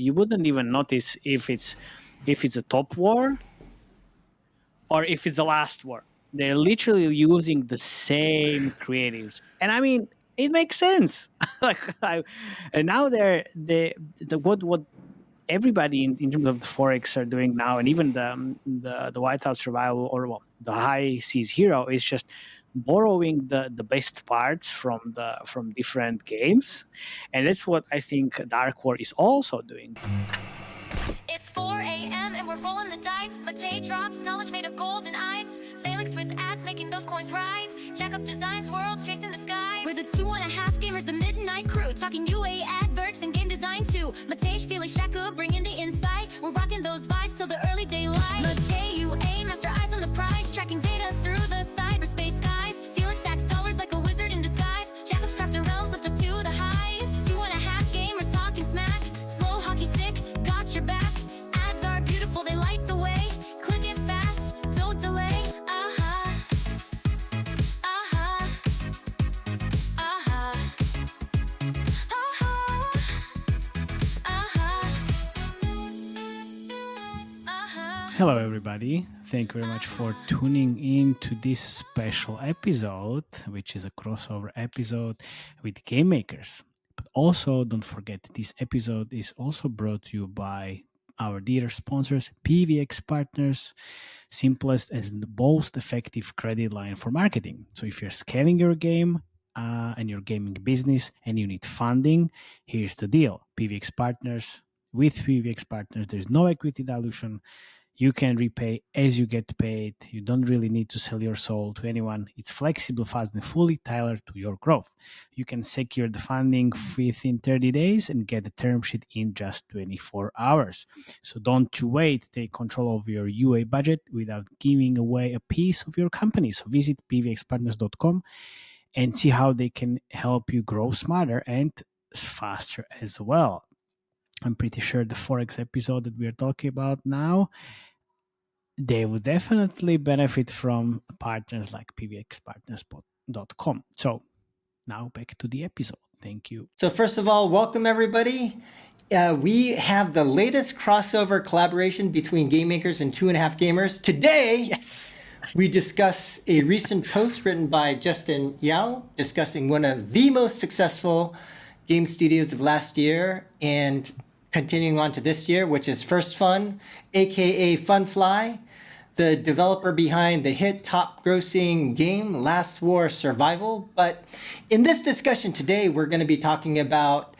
you wouldn't even notice if it's a top war or if it's the last war. They're literally using the same creatives, and I mean, it makes sense. And now what everybody in terms of the forex are doing now, and even the Whiteout Survival, or well, the High Seas Hero, is just borrowing the best parts from different games, and that's what I think Dark War is also doing. It's 4 a.m. and we're rolling the dice. Matei drops knowledge made of gold and ice. Felix with ads making those coins rise. Jack up designs, worlds chasing the skies. We're the 2.5gamers, the midnight crew. Talking UA adverts and game design too. Matei, Felix, Shaka bringing the insight. We're rocking those vibes till the early daylight. Matei, UA, master eyes on the prize. Tracking data through the cyberspace skies. Felix stacks dollars like a wizard in disguise. Jackup's crafted realms lift us to the highs. 2.5gamers talking smack. Slow hockey stick, got your back. Ads are beautiful, they light the way. Click it fast, don't delay. Hello, everybody. Thank you very much for tuning in to this special episode, which is a crossover episode with Game Makers. But also, don't forget, this episode is also brought to you by our dear sponsors, PVX Partners, simplest and most effective credit line for marketing. So if you're scaling your game and your gaming business and you need funding, here's the deal. PVX Partners, with PVX Partners, there's no equity dilution. You can repay as you get paid. You don't really need to sell your soul to anyone. It's flexible, fast, and fully tailored to your growth. You can secure the funding within 30 days and get the term sheet in just 24 hours. So don't you wait. Take control of your UA budget without giving away a piece of your company. So visit pvxpartners.com and see how they can help you grow smarter and faster as well. I'm pretty sure the Forex episode that we are talking about now, they would definitely benefit from partners like pvxpartners.com. So now back to the episode. Thank you. So first of all, welcome everybody. We have the latest crossover collaboration between Game Makers and 2.5gamers. Today, yes, we discuss a recent post written by Justin Yao discussing one of the most successful game studios of last year and continuing on to this year, which is First Fun, aka Funfly, the developer behind the hit top-grossing game Last War Survival. But in this discussion today, we're going to be talking about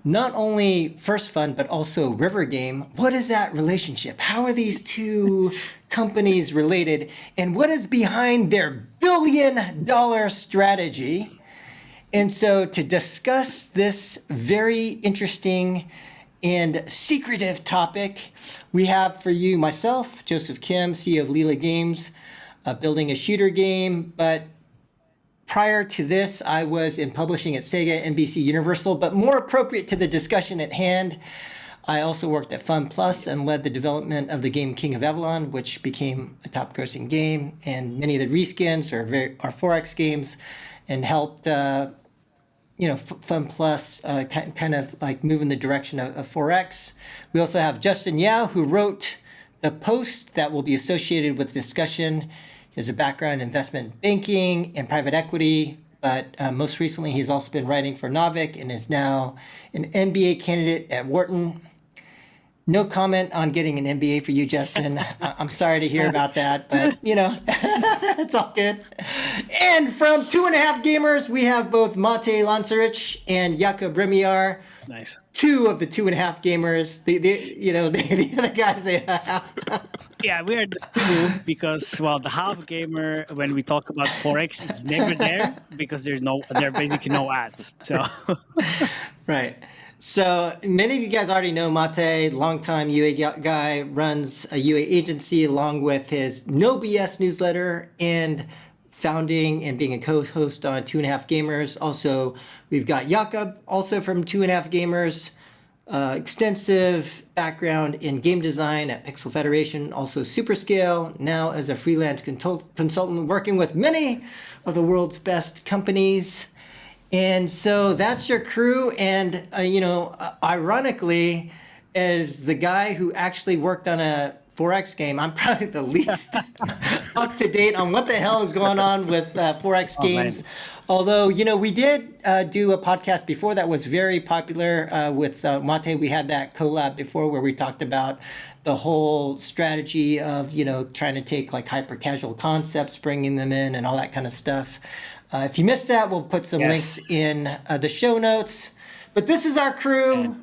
not only First Fun, but also River Game. What is that relationship? How are these two companies related? And what is behind their billion-dollar strategy? And so to discuss this very interesting and secretive topic, we have for you myself, Joseph Kim, CEO of Lila Games, building a shooter game. But prior to this, I was in publishing at Sega, NBC, Universal. But more appropriate to the discussion at hand, I also worked at Fun Plus and led the development of the game King of Avalon, which became a top-grossing game, and many of the reskins are Forex games, and helped Fun Plus kind of like move in the direction of Forex. We also have Justin Yao, who wrote the post that will be associated with discussion. He has a background in investment banking and private equity, but most recently he's also been writing for Novik and is now an MBA candidate at Wharton. No comment on getting an MBA for you, Justin. I'm sorry to hear about that, but it's all good. And from 2.5gamers, we have both Matej Lanceric and Jakub Bremiar. Nice. Two of the 2.5gamers. The other guys they have. Yeah, we are the two because, well, the half gamer, when we talk about Forex, it's never there because there are basically no ads. So right. So many of you guys already know Matej, longtime UA guy, runs a UA agency along with his No BS newsletter and founding and being a co-host on 2.5gamers. Also, we've got Jakub, also from 2.5gamers, extensive background in game design at Pixel Federation, also Superscale, now as a freelance consultant working with many of the world's best companies. And so that's your crew. And, ironically, as the guy who actually worked on a 4X game, I'm probably the least up to date on what the hell is going on with 4X games. Man. Although, we did do a podcast before that was very popular with Mate. We had that collab before where we talked about the whole strategy of, trying to take like hyper casual concepts, bringing them in and all that kind of stuff. If you missed that, we'll put some links in the show notes. But this is our crew.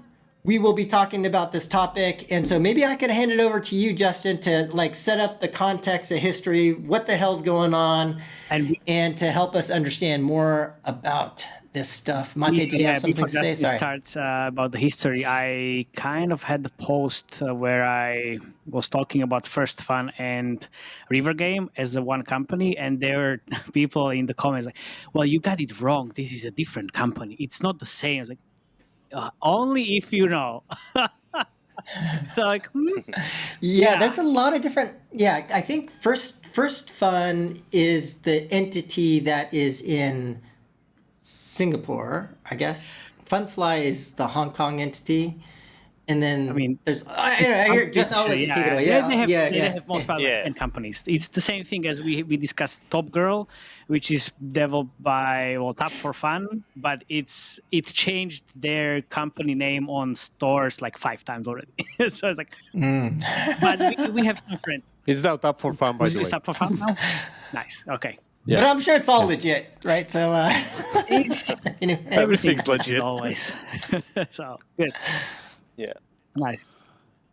We will be talking about this topic. And so maybe I could hand it over to you, Justin, to like set up the context, the history, what the hell's going on, and to help us understand more about this stuff. Mate, do you have something to say? Sorry. Starts about the history. I kind of had the post where I was talking about First Fun and River Game as a one company, and there were people in the comments like, "Well, you got it wrong. This is a different company. It's not the same." I was like, only if you know. Like, yeah, there's a lot of different. Yeah, I think First Fun is the entity that is in Singapore, I guess. Funfly is the Hong Kong entity. And then there's I'll let you take it away. They have most probably 10 companies. It's the same thing as we discussed Top Girl, which is developed by Tap for Fun, but it changed their company name on stores like 5 times already. So it's like, but we have some friends. It's now Tap for Fun, by the way. It's Tap for Fun now? Nice, okay. Yeah. But I'm sure it's all legit, right? So anyway. Everything's legit always. So good. Yeah. Nice.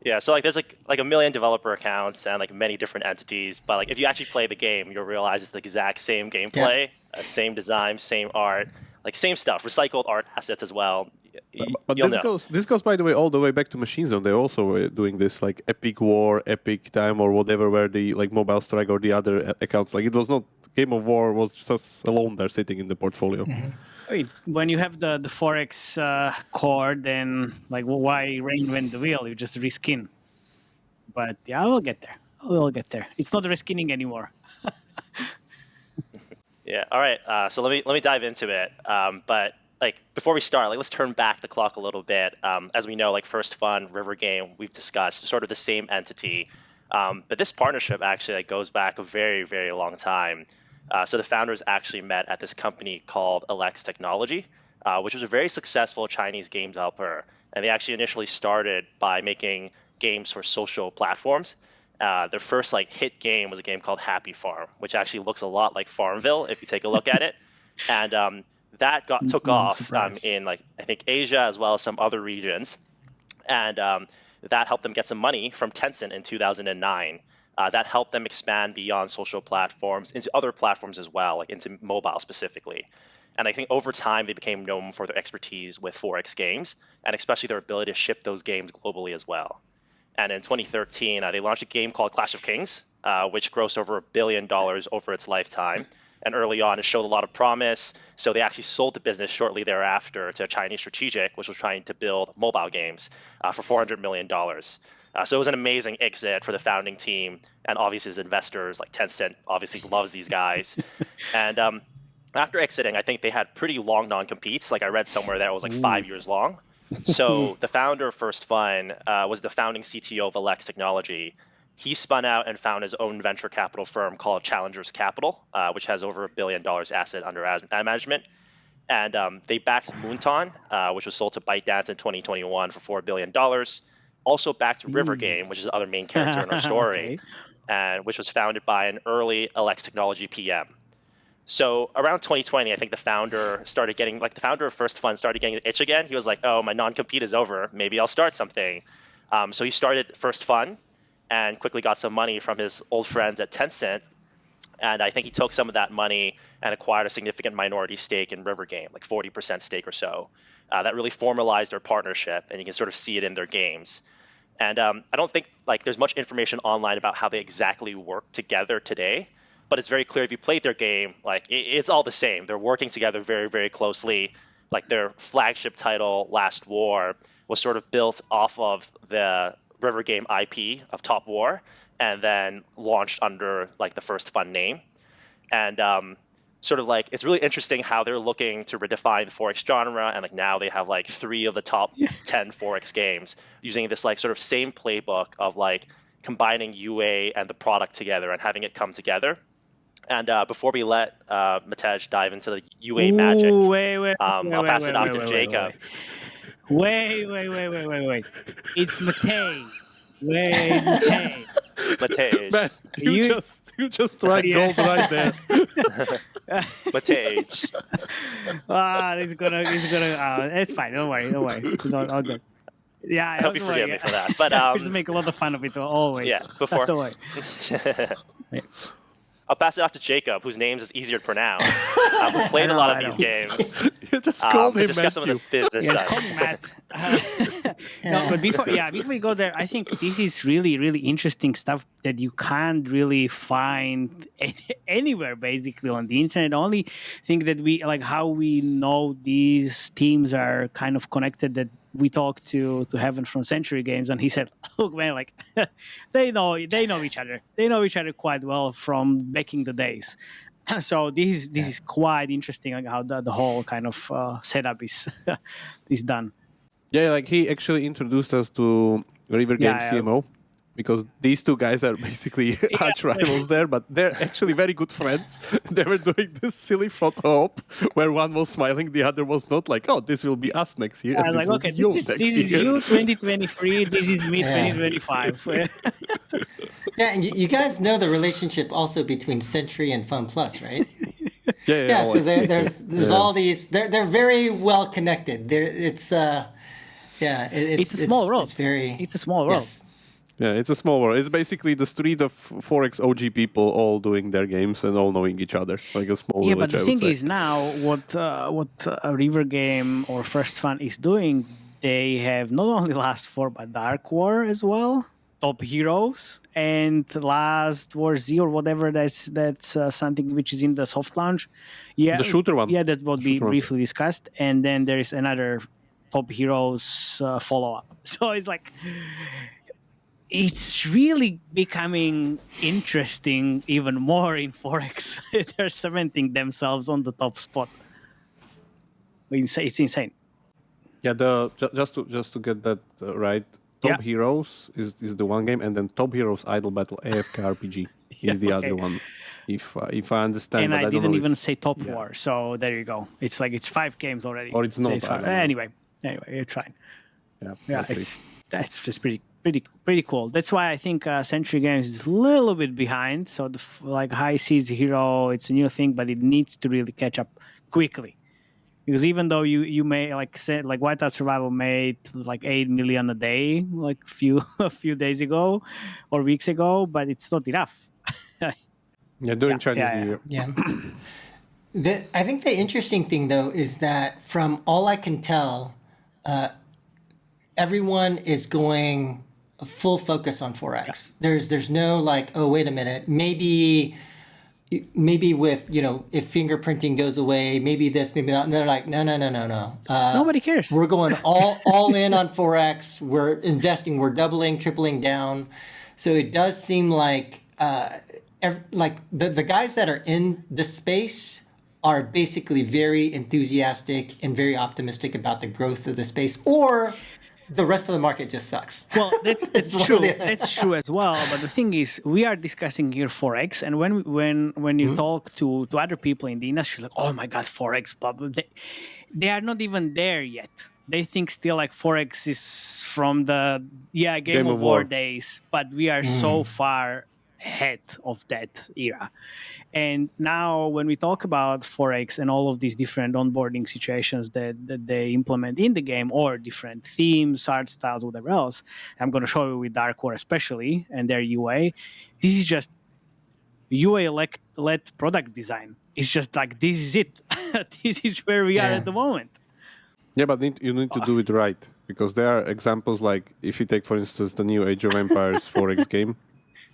Yeah, so like there's like a million developer accounts and like many different entities, but like if you actually play the game, you'll realize it's the exact same gameplay, same design, same art, like same stuff, recycled art assets as well. But this goes by the way all the way back to Machine Zone. They also were doing this like Epic War, Epic Time, or whatever, where the like Mobile Strike or the other accounts. Like it was not Game of War was just alone there sitting in the portfolio. Mm-hmm. When you have the 4X core, then like why reinvent the wheel? You just reskin. But yeah, we'll get there. We'll get there. It's not reskinning anymore. Yeah. All right. So let me dive into it. But like before we start, like let's turn back the clock a little bit. As we know, like First Fun, River Game, we've discussed sort of the same entity. But this partnership actually like, goes back a very, very long time. So the founders actually met at this company called Alex Technology, which was a very successful Chinese game developer. And they actually initially started by making games for social platforms. Their first like hit game was a game called Happy Farm, which actually looks a lot like Farmville if you take a look at it. And that took off in like I think Asia as well as some other regions. And that helped them get some money from Tencent in 2009. That helped them expand beyond social platforms into other platforms as well, like into mobile specifically. And I think over time, they became known for their expertise with 4X games, and especially their ability to ship those games globally as well. And in 2013, they launched a game called Clash of Kings, which grossed over $1 billion over its lifetime. And early on, it showed a lot of promise. So they actually sold the business shortly thereafter to a Chinese strategic, which was trying to build mobile games for $400 million. So it was an amazing exit for the founding team, and obviously as investors, like Tencent obviously loves these guys. And after exiting, I think they had pretty long non-competes. Like I read somewhere that it was like 5 years long. So the founder of First Fun was the founding CTO of Alex Technology. He spun out and found his own venture capital firm called Challengers Capital, which has over $1 billion asset under management. And they backed Moonton, which was sold to ByteDance in 2021 for $4 billion. Also backed River Game, which is the other main character in our story, and which was founded by an early Alex Technology PM. So around 2020, I think the founder of First Fun started getting the itch again. He was like, oh, my non-compete is over. Maybe I'll start something. So he started First Fun and quickly got some money from his old friends at Tencent. And I think he took some of that money and acquired a significant minority stake in River Game, like 40% stake or so. That really formalized their partnership, and you can sort of see it in their games. And I don't think like there's much information online about how they exactly work together today, but it's very clear if you played their game, like it's all the same. They're working together very, very closely. Like their flagship title, Last War, was sort of built off of the River Game IP of Top War, and then launched under like the First Fun name. And sort of like it's really interesting how they're looking to redefine the 4X genre, and like now they have like 3 of the top 10 4X games using this like sort of same playbook of like combining UA and the product together and having it come together. And before we let Matej dive into the UA magic, I'll pass it off to Jacob. Wait. It's Matej. Where's Matej? Matej. Man, you just write gold right there. Matej. He's gonna. It's fine. Don't worry. It's all good. Yeah, I hope you forgive me for that. But just make a lot of fun of it always. Yeah, before. Don't worry. I'll pass it off to Jacob, whose names is easier to pronounce. Who played a lot of these games. You just called him discuss some of the business It's side. called Matt. No, but before we go there, I think this is really, really interesting stuff that you can't really find anywhere, basically, on the internet. The only thing that we like, how we know these teams are kind of connected, that we talked to Heaven from Century Games, and he said, "Look, man, like they know each other. They know each other quite well from back in the days." So this is quite interesting, like how the whole kind of setup is is done. Yeah, like he actually introduced us to River Games Yeah. CMO, because these two guys are basically arch rivals there, but they're actually very good friends. They were doing this silly photo op where one was smiling, the other was not. Like, oh, this will be us next year. I was and like, okay, this this is year. you 2023. This is me 2025. Yeah, and you guys know the relationship also between Century and Fun Plus, right? Yeah, so there's all these. They're very well connected. It's It's a small world. It's a small world. Yes. Yeah, it's a small world. It's basically the street of 4X OG people all doing their games and all knowing each other, like a small Yeah, village. but the I would thing say. is now what a River Game or First Fun is doing, they have not only Last 4 but Dark War as well, Top Heroes, and Last War Z or whatever. That's something which is in the soft launch. Yeah, The shooter one. Yeah, that will be Shooter one. briefly discussed, and then there is another Top Heroes follow up. So it's like, it's really becoming interesting even more in 4X. They're cementing themselves on the top spot. It's insane. Yeah, just to get that right, Top Heroes is the one game, and then Top Heroes Idle Battle AFK RPG is the other one. If I understand, And but I don't didn't know even if, say Top War, so there you go. It's like it's 5 games already. Or it's not, I don't know. Anyway, it's fine. Yeah, Yeah, let's see. that's just pretty cool. That's why I think Century Games is a little bit behind. So like High Seas Hero, it's a new thing, but it needs to really catch up quickly. Because even though you may like Whiteout Survival made like 8 million a day, like a few days ago or weeks ago, but it's not enough. Yeah, during Chinese New Year. Yeah. I think the interesting thing, though, is that from all I can tell, everyone is going full focus on 4X. There's no like, oh, wait a minute, maybe with, if fingerprinting goes away, maybe this, maybe that. And they're like, no. Nobody cares. We're going all in on 4X. We're investing. We're doubling, tripling down. So it does seem like the guys that are in the space are basically very enthusiastic and very optimistic about the growth of the space, or the rest of the market just sucks. Well, that's one true. or the other. That's true as well. But the thing is, we are discussing here 4X, and when you talk to other people in the industry, like, oh my god, 4X, blah blah. They are not even there yet. They think still like 4X is from the Game of War days, but we are so far ahead of that era. And now when we talk about 4X and all of these different onboarding situations that they implement in the game, or different themes, art styles, whatever else, I'm going to show you with Dark War especially and their UA. This is just UA-led product design. It's just like, this is it. This is where we are at the moment. Yeah, but you need to do it right, because there are examples like, if you take, for instance, the new Age of Empires 4X game,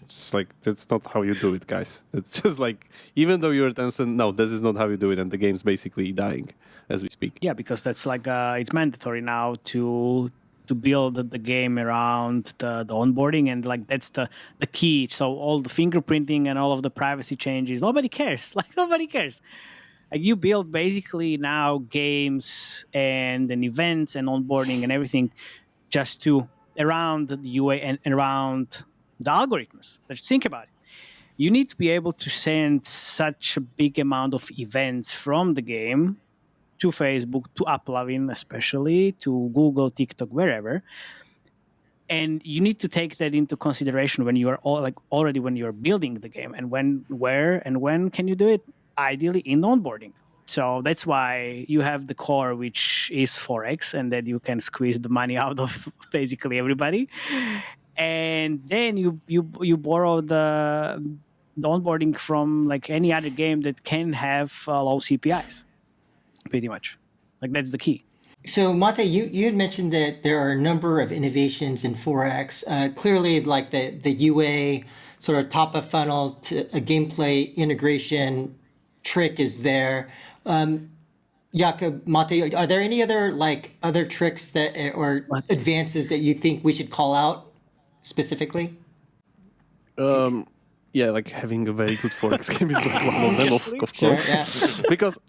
it's like, that's not how you do it, guys. It's just like, even though you're Tencent, no, this is not how you do it, and the game's basically dying as we speak. Yeah, because that's like it's mandatory now to to build the game around the onboarding, and like that's the key. So all the fingerprinting and all of the privacy changes, nobody cares. Like nobody cares. Like you build basically now games and events and onboarding and everything just to around the UA and around the algorithms. Let's think about it. You need to be able to send such a big amount of events from the game to Facebook, to Uplavin especially, to Google, TikTok, wherever. And you need to take that into consideration when you are already when you're building the game, and where and when can you do it? Ideally in onboarding. So that's why you have the core, which is Forex, and that you can squeeze the money out of basically everybody. And then you borrow the onboarding from like any other game that can have low CPIs, pretty much. Like that's the key. So Mate, you had mentioned that there are a number of innovations in Forex. Clearly, like the UA sort of top of funnel to a gameplay integration trick is there. Jakob, Mate, are there any other tricks that or advances that you think we should call out specifically? Yeah, like having a very good Forex game is like one of them, of Sure, course. yeah.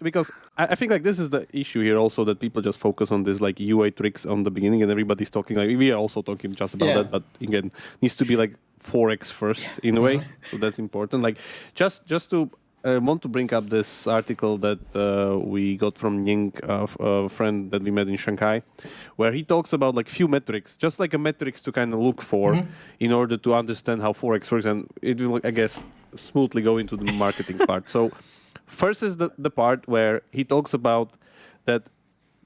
because I think like this is the issue here also, that people just focus on this like UA tricks on the beginning, and everybody's talking like we are also talking just about Yeah. that, but again needs to be like Forex first in a way, so that's important. Like just to want to bring up this article that we got from Ying, a friend that we met in Shanghai, where he talks about like few metrics, just like a metrics to kind of look for in order to understand how Forex works, and it will, I guess, smoothly go into the marketing part. So first is the part where he talks about that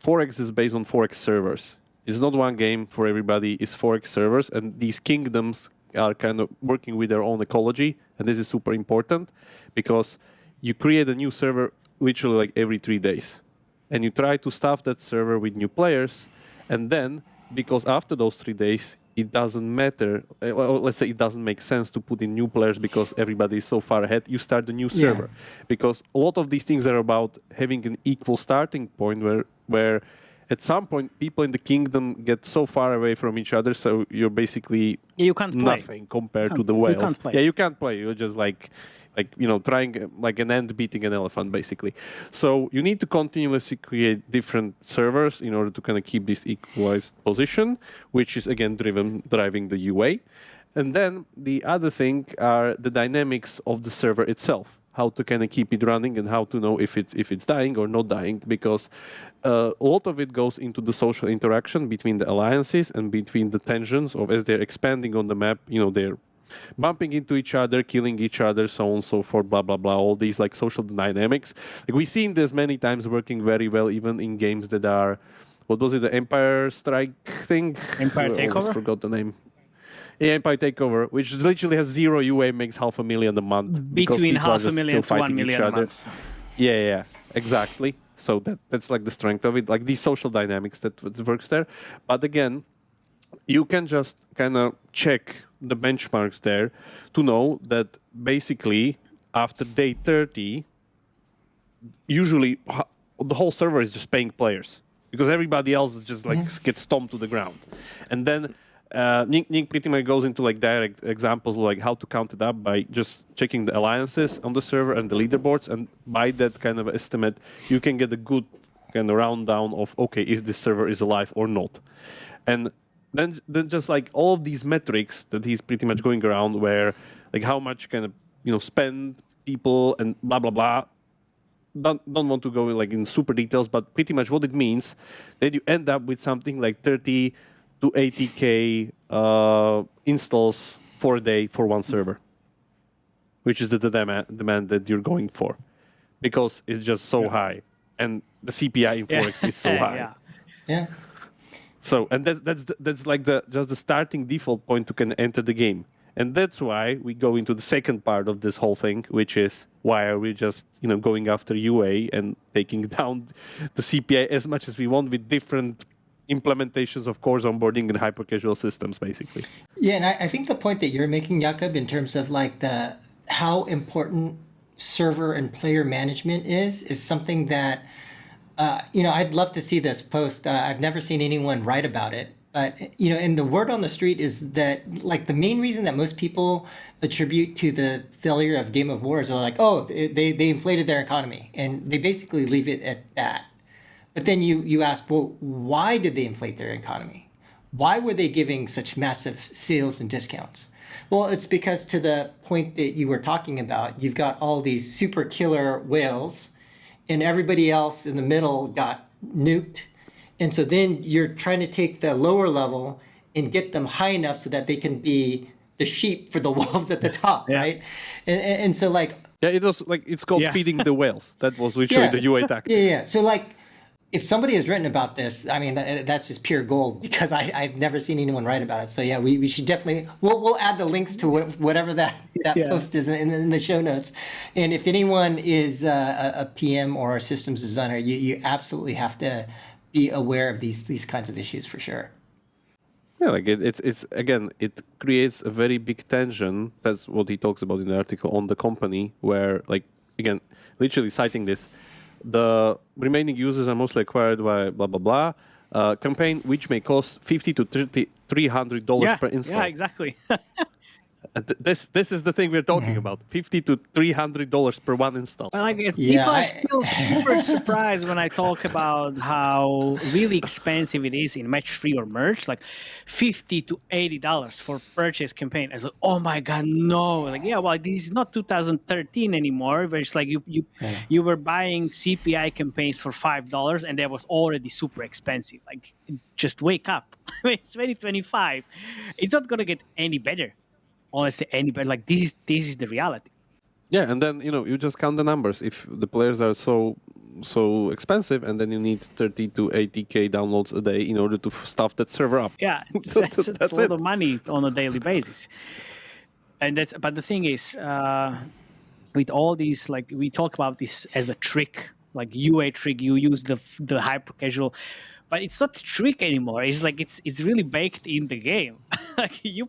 Forex is based on Forex servers. It's not one game for everybody, it's Forex servers, and these kingdoms are kind of working with their own ecology, and this is super important because you create a new server literally like every 3 days, and you try to staff that server with new players, and then because after those 3 days it doesn't matter, or let's say it doesn't make sense to put in new players because everybody is so far ahead, you start a new server. Because a lot of these things are about having an equal starting point where at some point people in the kingdom get so far away from each other, so you're basically You can't play. nothing compared to the whales. You can't play. Yeah, you can't play. You're just like trying like an ant beating an elephant, basically. So you need to continuously create different servers in order to kind of keep this equalized position, which is again driving the UA. And then the other thing are the dynamics of the server itself, how to kind of keep it running and how to know if it's dying or not dying, because a lot of it goes into the social interaction between the alliances and between the tensions of as they're expanding on the map, they're bumping into each other, killing each other, so on and so forth, blah blah blah, all these like social dynamics. Like we've seen this many times working very well even in games that are, what was it, the Empire Strike thing? Empire I always Takeover? forgot the name. Yeah, Empire Takeover, which literally has 0 UA, makes $500,000 a month. because Between people are just $500,000 still to $1 fighting each million a other. month. Yeah, exactly. So that's like the strength of it, like these social dynamics that works there. But again, you can just kind of check the benchmarks there to know that basically after day 30, usually the whole server is just paying players because everybody else just like gets stomped to the ground. And then Nick pretty much goes into like direct examples like how to count it up by just checking the alliances on the server and the leaderboards, and by that kind of estimate you can get a good kind of round down of okay, if this server is alive or not. And then just like all of these metrics that he's pretty much going around, where like how much kind of spend people and blah blah blah. Don't want to go like in super details, but pretty much what it means that you end up with something like 30 to 80k installs for a day for one server, which is the demand that you're going for, because it's just so high, and the CPI in Forex is so high. Yeah. So, and that's like just the starting default point to can enter the game. And that's why we go into the second part of this whole thing, which is why are we just going after UA and taking down the CPI as much as we want with different implementations of course onboarding and hyper casual systems, basically. Yeah, and I think the point that you're making, Jakob, in terms of like how important server and player management is something that I'd love to see this post. I've never seen anyone write about it. But and the word on the street is that like the main reason that most people attribute to the failure of Game of War is they're like, oh, they inflated their economy, and they basically leave it at that. But then you ask, well, why did they inflate their economy? Why were they giving such massive sales and discounts? Well, it's because to the point that you were talking about, you've got all these super killer whales, and everybody else in the middle got nuked. And so then you're trying to take the lower level and get them high enough so that they can be the sheep for the wolves at the top, right? And so like... Yeah, it was like, it's called feeding the whales. That was literally the UA tactic. Yeah. So like, if somebody has written about this, I mean, that's just pure gold because I've never seen anyone write about it. So yeah, we should definitely, we'll add the links to whatever that post is in the show notes. And if anyone is a PM or a systems designer, you absolutely have to be aware of these kinds of issues for sure. Yeah, like it's again, it creates a very big tension. That's what he talks about in the article on the company, where like again, literally citing this, the remaining users are mostly acquired by blah blah blah campaign, which may cost $50 to $300 per install. Yeah, exactly. This is the thing we're talking about: $50 to $300 per one install. Like people are still super surprised when I talk about how really expensive it is in match free or merge, like $50 to $80 for purchase campaign. I was like, oh my god, no! Like, yeah, well, this is not 2013 anymore, where it's like you were buying CPI campaigns for $5 and that was already super expensive. Like, just wake up! It's 2025. It's not gonna get any better. Honestly, anybody like this is the reality. Yeah, and then you just count the numbers. If the players are so expensive, and then you need 30 to 80k downloads a day in order to stuff that server up. Yeah, that's a lot of money on a daily basis. And but the thing is, with all these, like we talk about this as a trick, like UA trick. You use the hyper casual. But it's not a trick anymore. It's like it's really baked in the game. Like you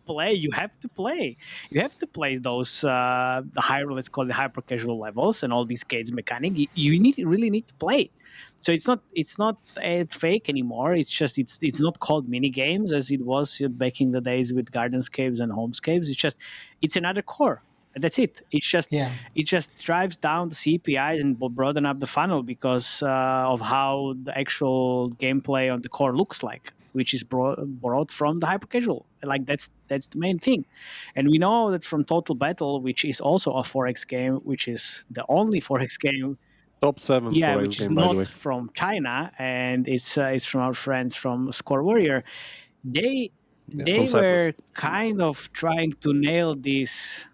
have to play. You have to play those the higher, let's call it hyper casual levels and all these gates mechanic. You really need to play. So it's not fake anymore. It's just it's not called mini games as it was back in the days with Gardenscapes and Homescapes. It's another core. That's it. It just drives down the CPI and will broaden up the funnel because of how the actual gameplay on the core looks like, which is brought from the hyper casual. Like that's the main thing. And we know that from Total Battle, which is also a 4X game, which is the only 4X game. Top 7 yeah, 4X which game, is by the way. not from China, and it's from our friends from Score Warrior. They were kind of trying to nail this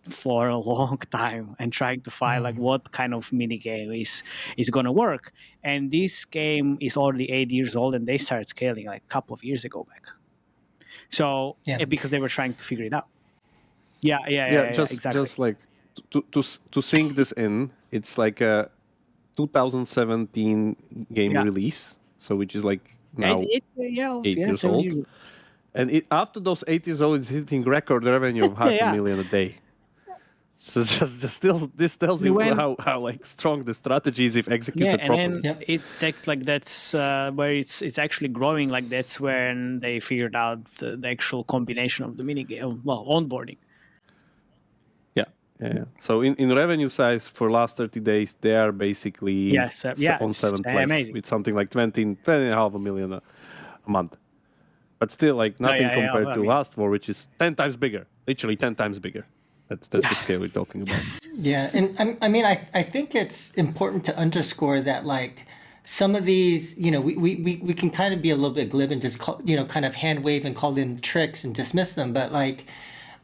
for a long time and trying to find like what kind of mini game is going to work. And this game is already 8 years old, and they started scaling like a couple of years ago back. So because they were trying to figure it out. Yeah, exactly. Just like to sink this in, it's like a 2017 game release, so which is like now 8 years old. And after those 8 years old, it's hitting record revenue of $500,000 a day. So this tells you how like strong the strategy is if executed properly. And then it like that's where it's actually growing. Like that's when they figured out the actual combination of the mini game, onboarding. Yeah. So in revenue size for last 30 days, they are basically on 7th place amazing. with something like 20.5 million a month. But still, like nothing compared to last war, which is 10 times bigger, literally 10 times bigger. That's the scale we're talking about. Yeah, and I mean, I think it's important to underscore that like some of these, we can kind of be a little bit glib and just kind of hand wave and call them tricks and dismiss them, but like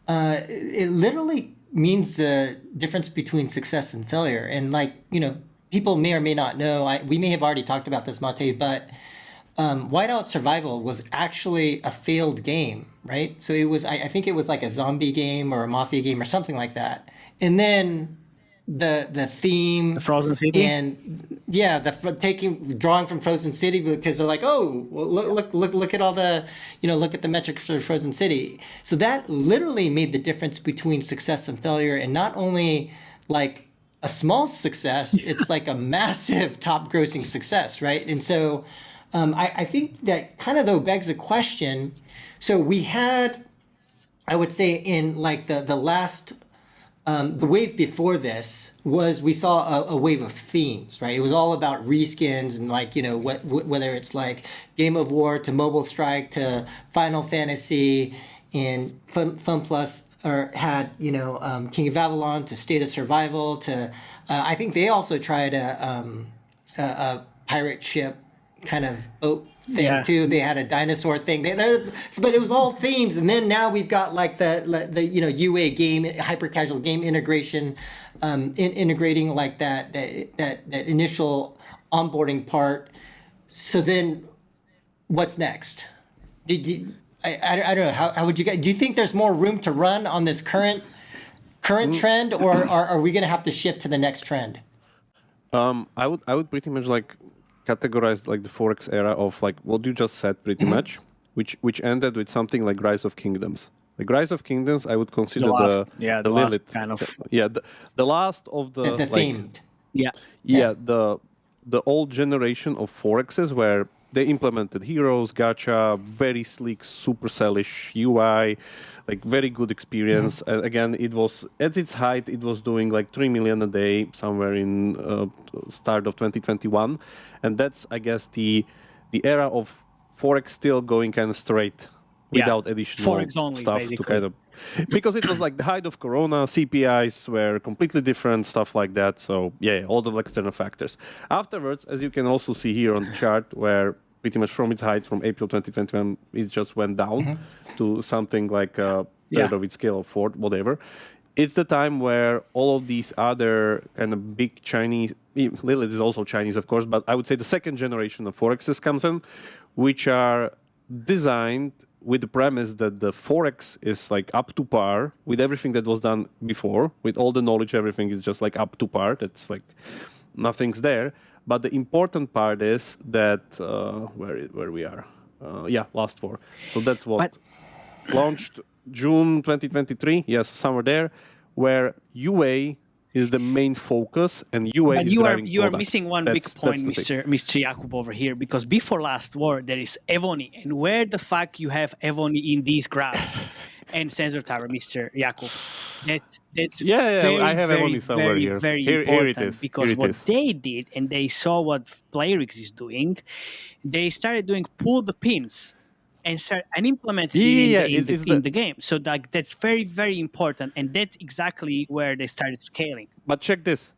it literally means the difference between success and failure. And like people may or may not know. We may have already talked about this, Mate, but Whiteout Survival was actually a failed game, right? So it was, I think it was like a zombie game or a mafia game or something like that. And then the theme, the Frozen City, and drawing from Frozen City because they're like, oh, well, look at all the, look at the metrics for Frozen City. So that literally made the difference between success and failure, and not only like a small success, it's like a massive top grossing success, right? And so I think that kind of though begs a question. So we had, I would say, in like the last the wave before this was we saw a wave of themes, right? It was all about reskins and like whether it's like Game of War to Mobile Strike to Final Fantasy and Fun Plus, or had King of Avalon to State of Survival to I think they also tried a pirate ship kind of boat thing too. They had a dinosaur thing. But it was all themes. And then now we've got like the UA game, hyper casual game integration, integrating like that initial onboarding part. So then, what's next? I don't know. How would you guys? Do you think there's more room to run on this current trend, or are we going to have to shift to the next trend? I would pretty much like categorize like the 4X era of like what you just said pretty much, which ended with something like Rise of Kingdoms. Like Rise of Kingdoms, I would consider the last Lilith kind of the last of the The like, themed. the old generation of 4Xs where they implemented heroes, gacha, very sleek, supercellish UI, like very good experience. And again, it was at its height, it was doing like 3 million a day somewhere in start of 2021, and that's I guess the era of 4X still going kind of straight without additional 4X only, stuff basically. to kind of because it was like the height of Corona, CPIs were completely different, stuff like that. So yeah, all the external factors. Afterwards, as you can also see here on the chart, where pretty much from its height from April 2021, it just went down to something like a third of its scale, or fourth, whatever. It's the time where all of these other kind of big Chinese, Lilith is also Chinese, of course, but I would say the second generation of 4Xs comes in, which are designed with the premise that the 4X is like up to par with everything that was done before, with all the knowledge, everything is just like up to par. It's like nothing's there. But the important part is that where we are, last 4. So that's what launched June 2023. Yes, somewhere there, where UA is the main focus, and UA but is you driving are product. missing one That's big point, the thing. Mr. Jakub over here, because before last war there is Evony, and where the fuck you have Evony in these graphs and sensor tower, Mr. Jakub? That's very, I have very, Evony somewhere very, here. very Here important, it is. because Here it what is. they did, and they saw what Playrix is doing, they started doing pull the pins and implemented it in the game. So that's very, very important, and that's exactly where they started scaling. But check this.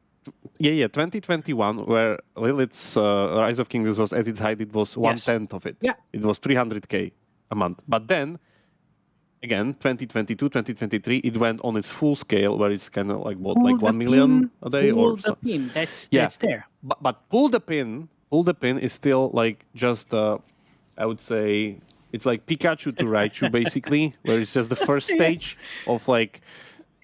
2021, where Lilith's Rise of Kingdoms was at its height, it was 1/10 of it. Yeah. It was 300K a month. But then, again, 2022, 2023, it went on its full scale, where it's kind of like what, Pull like the 1 million pin, a day? Pull Or the pin. That's there. But pull the pin is still like just, I would say, it's like Pikachu to Raichu, basically, where it's just the first stage of like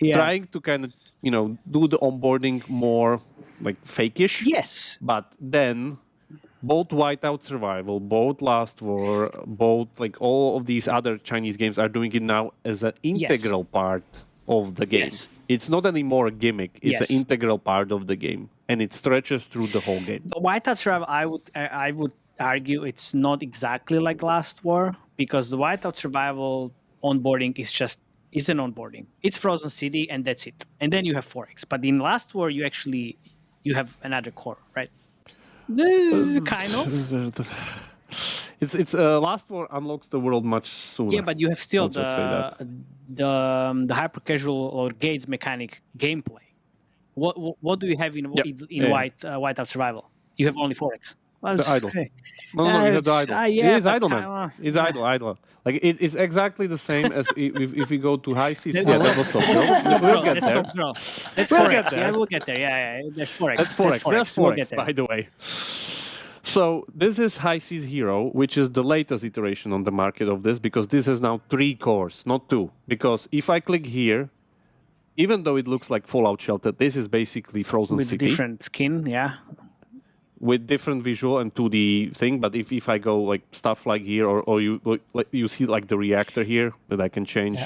trying to kind of, do the onboarding more like fake-ish. Yes. But then both Whiteout Survival, both Last War, both like all of these other Chinese games are doing it now as an integral part of the game. Yes. It's not anymore a gimmick. It's an integral part of the game, and it stretches through the whole game. But Whiteout Survival, I would argue it's not exactly like Last War, because the Whiteout Survival onboarding is an onboarding. It's Frozen City, and that's it. And then you have 4X. But in Last War, you have another core, right? This is kind of. It's Last War unlocks the world much sooner. Yeah, but you have still I'll just say the hyper casual or gates mechanic gameplay. What do you have in Whiteout Survival? You have only 4X. The idol. No, you have the idol. It is idle, man. It's idle. Like it's exactly the same as if we go to high seas. We'll get there. That's We'll 4X. get there. Yeah, we'll get there. Yeah, that's 4X. That's 4X. That's We'll 4X, get there. by the way. So this is High Seas Hero, which is the latest iteration on the market of this, because this has now 3 cores, not 2. Because if I click here, even though it looks like Fallout Shelter, this is basically Frozen With City. different skin, yeah. With different visual and 2D thing, but if I go like stuff like here, or you see like the reactor here that I can change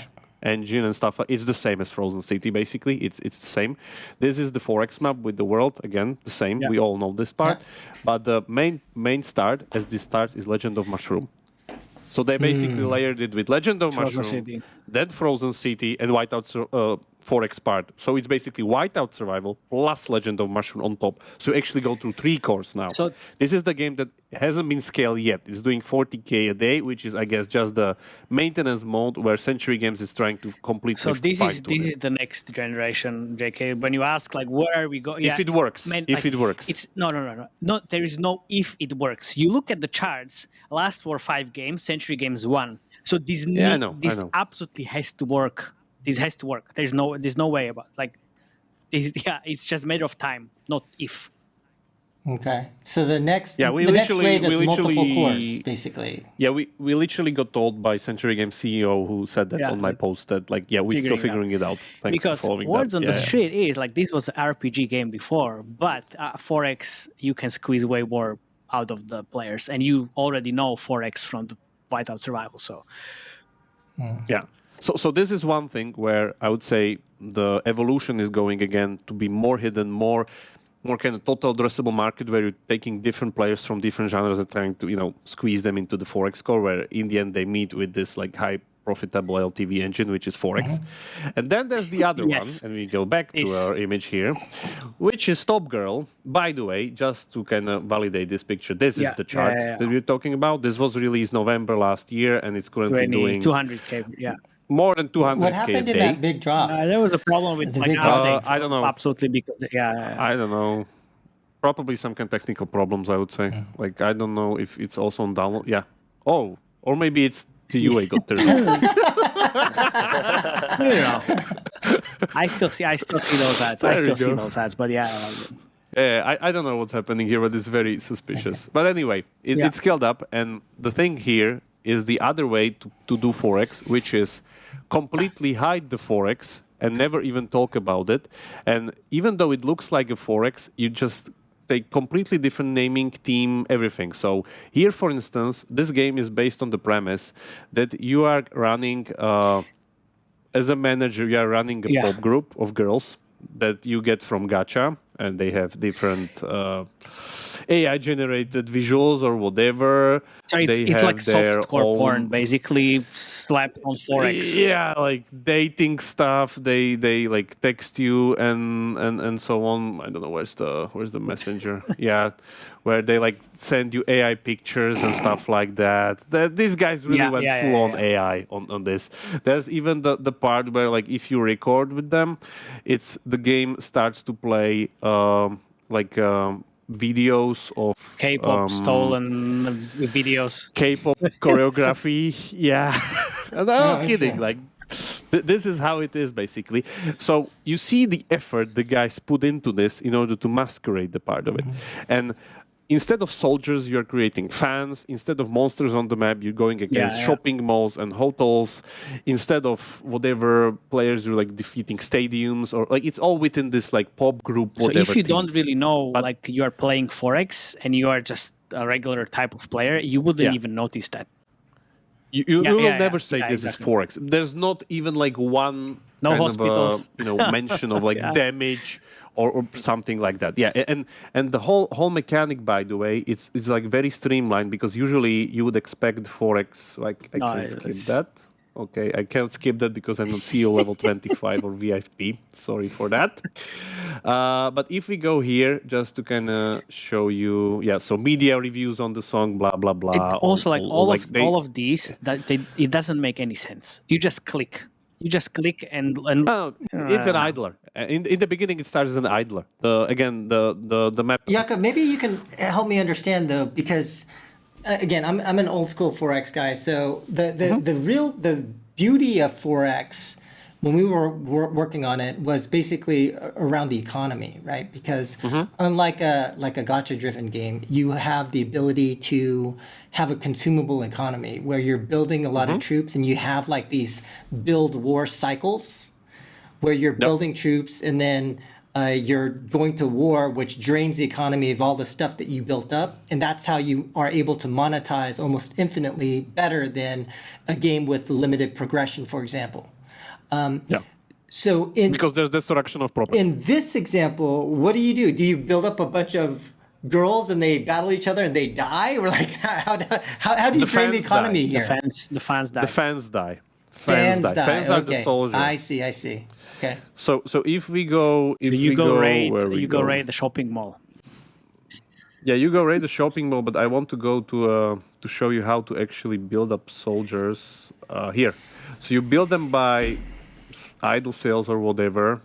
engine and stuff. It's the same as Frozen City, basically. It's the same. This is the 4X map with the world, again, the same. Yeah. We all know this part. But the main start, as this starts, is Legend of Mushroom. So they basically layered it with Legend of Frozen Mushroom, City. then Frozen City, and Whiteout 4X part. So it's basically Whiteout Survival plus Legend of Mushroom on top. So you actually go through 3 cores now. So- this is the game that hasn't been scaled yet. It's doing 40K a day, which is, I guess, just the maintenance mode where Century Games is trying to completely So this fine-tune is the next generation, JK. When you ask like where are we going? If it works. If it works. It's no. There is no if it works. You look at the charts. Last 4 or 5 games, Century Games won. So this I know. absolutely has to work. This has to work. There's no way about like. It's just a matter of time, not if. Okay. So the next Yeah, wave is multiple cores, basically. Yeah, we literally got told by Century Games CEO who said that Yeah, on my like, post that like, yeah, we're still figuring it out. Thanks Because for following words that. on the street is like this was an RPG game before, but 4X you can squeeze way more out of the players, and you already know 4X from the Whiteout Survival. So Yeah. So this is one thing where I would say the evolution is going again to be more hidden, more kind of total addressable market where you're taking different players from different genres and trying to, squeeze them into the 4X core, where in the end they meet with this like high profitable LTV engine, which is 4X. And then there's the other Yes. one, and we go back to our image here, which is Top Girl. By the way, just to kind of validate this picture, this is the chart that we're talking about. This was released November last year, and it's currently doing 200K. Yeah. more than 200K What happened a in day. that big drop? There was a problem with The like big how I don't know. Absolutely, because I don't know. Probably some kind of technical problems, I would say. Like, I don't know if it's also on download. Yeah. Oh, or maybe it's the UA got turned off. I still see those ads. I still see those ads, but yeah. Yeah, I don't know what's happening here, but it's very suspicious. But anyway, it's scaled up, and the thing here is the other way to do 4X, which is completely hide the 4X and never even talk about it. And even though it looks like a 4X, you just take completely different naming, team, everything. So here, for instance, this game is based on the premise that you are running, as a manager, you are running a pop group of girls that you get from Gacha, and they have different AI-generated visuals or whatever. So it's like softcore porn, basically slapped on 4X. Yeah, like dating stuff. They like text you and so on. I don't know where's the messenger. Yeah, where they like send you AI pictures and stuff like that. These guys really went full on AI on this. There's even the part where like if you record with them, the game starts to play videos of K-pop stolen videos. K-pop choreography. Yeah, I'm not kidding. Like this is how it is basically. So you see the effort the guys put into this in order to masquerade the part of it, and instead of soldiers, you're creating fans. Instead of monsters on the map, you're going against shopping malls and hotels. Instead of whatever players, you're like defeating stadiums, or like it's all within this like pop group. So if you don't really know, like you are playing 4X and you are just a regular type of player, you wouldn't even notice that. You will never say this is 4X. There's not even like one hospitals, mention of like damage. Or something like that. Yeah, and the whole mechanic, by the way, it's like very streamlined, because usually you would expect 4X. Like I can't skip that. Okay, I can't skip that because I'm not CEO level 25 or VIP. Sorry for that. But if we go here, just to kind of show you, so media reviews on the song, blah blah blah. Also, all of these, it doesn't make any sense. You just click. And it's an idler. In the beginning, it starts as an idler. The map. Jakob, maybe you can help me understand though, because again, I'm an old school 4X guy. So the beauty of 4X when we were working on it was basically around the economy, right? Because unlike a gacha driven game, you have the ability to have a consumable economy where you're building a lot of troops, and you have like these build war cycles where you're building troops, and then you're going to war, which drains the economy of all the stuff that you built up. And that's how you are able to monetize almost infinitely better than a game with limited progression, for example. Yeah. So Because there's destruction of property. in this example, what do? Do you build up a bunch of girls and they battle each other and they die? Or like, how do you drain the fans economy die. here? The fans die. The fans die. Fans die. Fans are Okay. the soldiers. I see. Okay. So if we go, So you go raid. where we You go raid the shopping mall. Yeah, you go raid the shopping mall, but I want to go to show you how to actually build up soldiers here. So you build them by idle sales or whatever,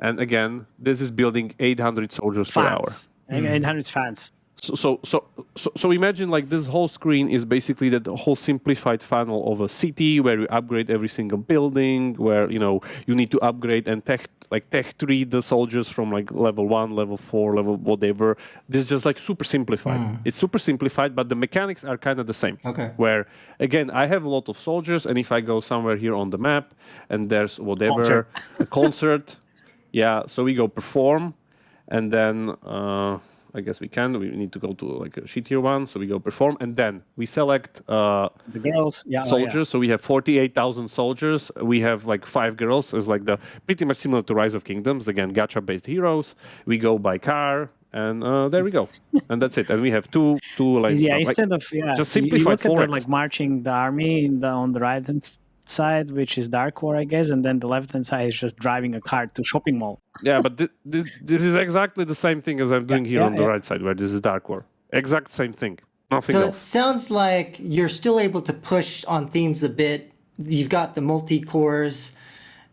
and again, this is building 800 soldiers per hour. Fans. 800 fans. So imagine like this whole screen is basically that whole simplified funnel of a city where you upgrade every single building, where you need to upgrade and tech tree the soldiers from like level 1, level 4, level whatever. This is just like super simplified. It's super simplified, but the mechanics are kind of the same. Okay. Where again, I have a lot of soldiers, and if I go somewhere here on the map and there's whatever a concert, yeah, so we go perform, and then I guess we need to go to like a shittier one. So we go perform, and then we select The girls. Yeah. soldiers. So we have 48,000 soldiers. We have like 5 girls. It's like pretty much similar to Rise of Kingdoms. Again, gacha-based heroes. We go by car, and there we go, and that's it. And we have two like Yeah. like, Instead of just you simplified look at the, forex. like marching the army on the right hand side, which is Dark War, I guess, and then the left hand side is just driving a car to shopping mall. Yeah, but this is exactly the same thing as I'm doing here on the right side, where this is Dark War. Exact same thing. Nothing So it else. sounds like you're still able to push on themes a bit. You've got the multi-cores.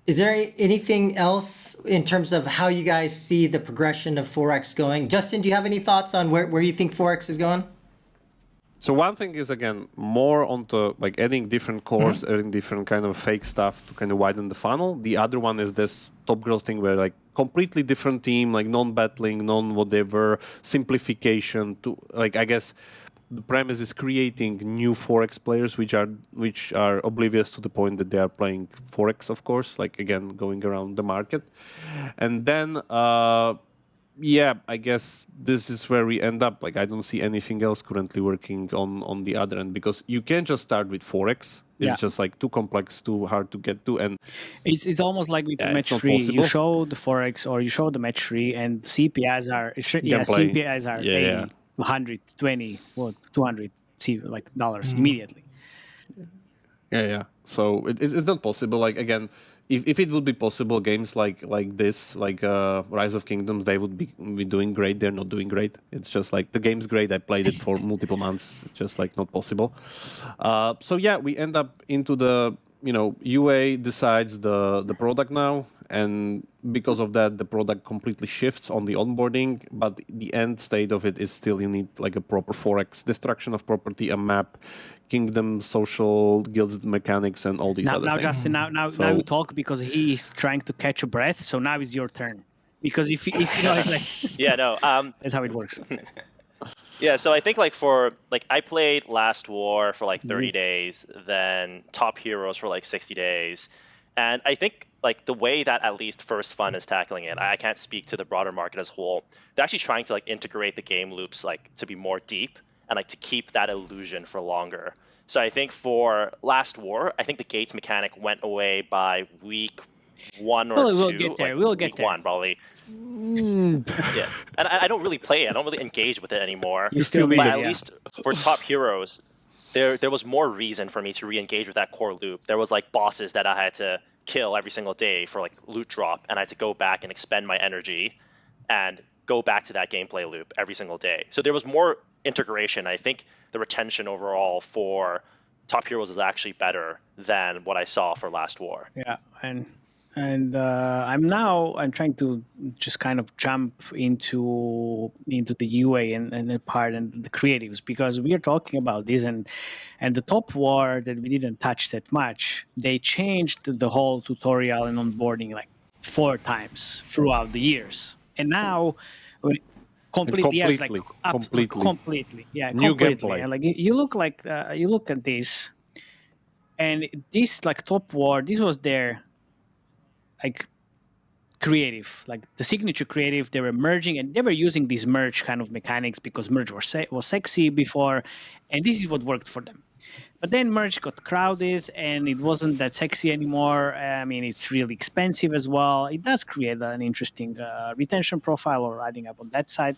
Is there anything else in terms of how you guys see the progression of Forex going? Justin, do you have any thoughts on where you think Forex is going? So one thing is again more onto like adding different cores, adding different kind of fake stuff to kind of widen the funnel. The other one is this Top Girls thing where like completely different team, like non-battling, non-whatever, simplification to like I guess the premise is creating new Forex players which are oblivious to the point that they are playing Forex, of course, like again going around the market. And then yeah, I guess this is where we end up. Like, I don't see anything else currently working on the other end, because you can't just start with Forex. It's just like too complex, too hard to get to, and It's almost like with the it's match not 3. possible. You show the Forex or you show the match 3, and CPIs are CPIs are 80, 120, what, 200 dollars immediately. yeah. So it's not possible. Like again, if it would be possible, games like this, like Rise of Kingdoms, they would be doing great. They're not doing great. It's just like the game's great. I played it for multiple months. It's just like not possible. So yeah, we end up into the UA decides the product now, and because of that, the product completely shifts on the onboarding. But the end state of it is still you need like a proper Forex, destruction of property, a map, kingdom, social, guilds mechanics, and all these other Now, things. Justin, now you talk because he is trying to catch a breath. So now it's your turn. Because if it's like Yeah, no. that's how it works. Yeah, so I think I played Last War for like 30 days, then Top Heroes for like 60 days. And I think like the way that at least First Fun is tackling it, I can't speak to the broader market as a whole. They're actually trying to like integrate the game loops like to be more deep and like to keep that illusion for longer. So I think for Last War, I think the gates mechanic went away by week 1 or 2. We'll get there. Like We'll get week there. 1 probably. Yeah, and I don't really play it. I don't really engage with it anymore. You still but need at it, yeah. least for Top Heroes, there was more reason for me to re-engage with that core loop. There was like bosses that I had to kill every single day for like loot drop, and I had to go back and expend my energy and go back to that gameplay loop every single day. So there was more integration. I think the retention overall for Top Heroes is actually better than what I saw for Last War. Yeah, and I'm trying to just kind of jump into the UA and the part and the creatives, because we are talking about this and the Top War that we didn't touch that much. They changed the whole tutorial and onboarding like 4 times throughout the years, and now completely, yeah, it's like completely, yeah, New completely. gameplay. And like you look at this, and this like Top War, this was there like creative, like the signature creative. They were merging, and they were using these merge kind of mechanics because merge was sexy before, and this is what worked for them. But then merge got crowded and it wasn't that sexy anymore. I mean, it's really expensive as well. It does create an interesting retention profile or adding up on that side.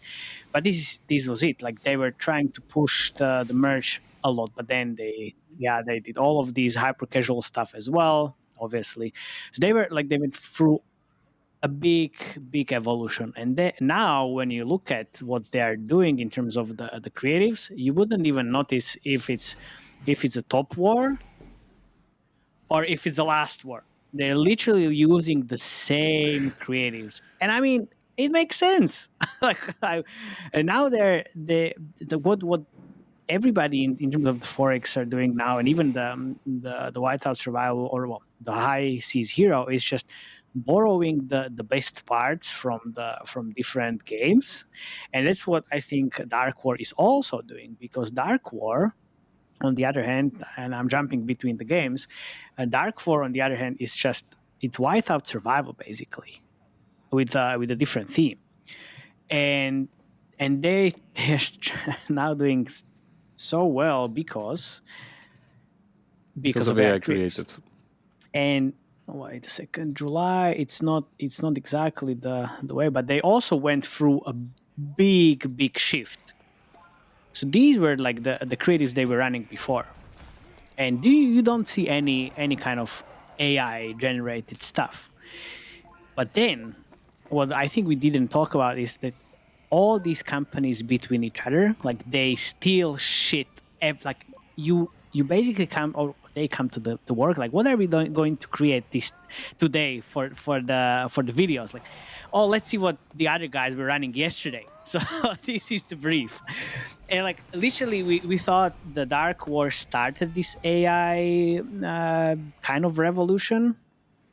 But this was it. Like they were trying to push the merge a lot, but then they did all of these hyper casual stuff as well, obviously. So they went through a big evolution, and now when you look at what they are doing in terms of the creatives, you wouldn't even notice if it's a top war or if it's the last war. They're literally using the same creatives, and I mean it makes sense. And now what everybody in terms of the forex are doing now, and even the Whiteout survival, or well, the high seas hero, is just borrowing the best parts from different games. And that's what I think Dark War is also doing, because Dark War, on the other hand, and I'm jumping between the games, Dark War on the other hand is just, it's Whiteout survival basically, with a different theme. And they're now doing so well because of their AI creatives. creatives. And wait a second, July, it's not exactly the way, but they also went through a big shift. So these were like the creatives they were running before, and you don't see any kind of AI generated stuff. But then what I think we didn't talk about is that all these companies between each other, like they steal shit. Like you basically come, or they come to the work, like, what are we going to create this today for the videos? Like, oh, let's see what the other guys were running yesterday. So this is the brief. And like literally we thought the Dark War started this AI kind of revolution,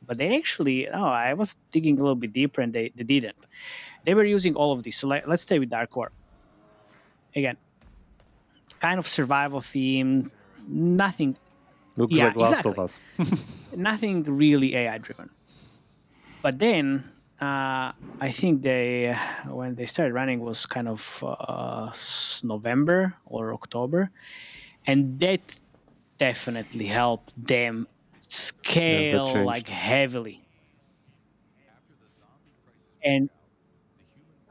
but they actually, I was digging a little bit deeper, and they didn't. They were using all of this. So let's stay with Dark War again. Kind of survival theme, nothing. Looks Yeah, like Last exactly. of Us. Nothing really AI driven. But then I think when they started running was kind of November or October, and that definitely helped them scale changed. like heavily. And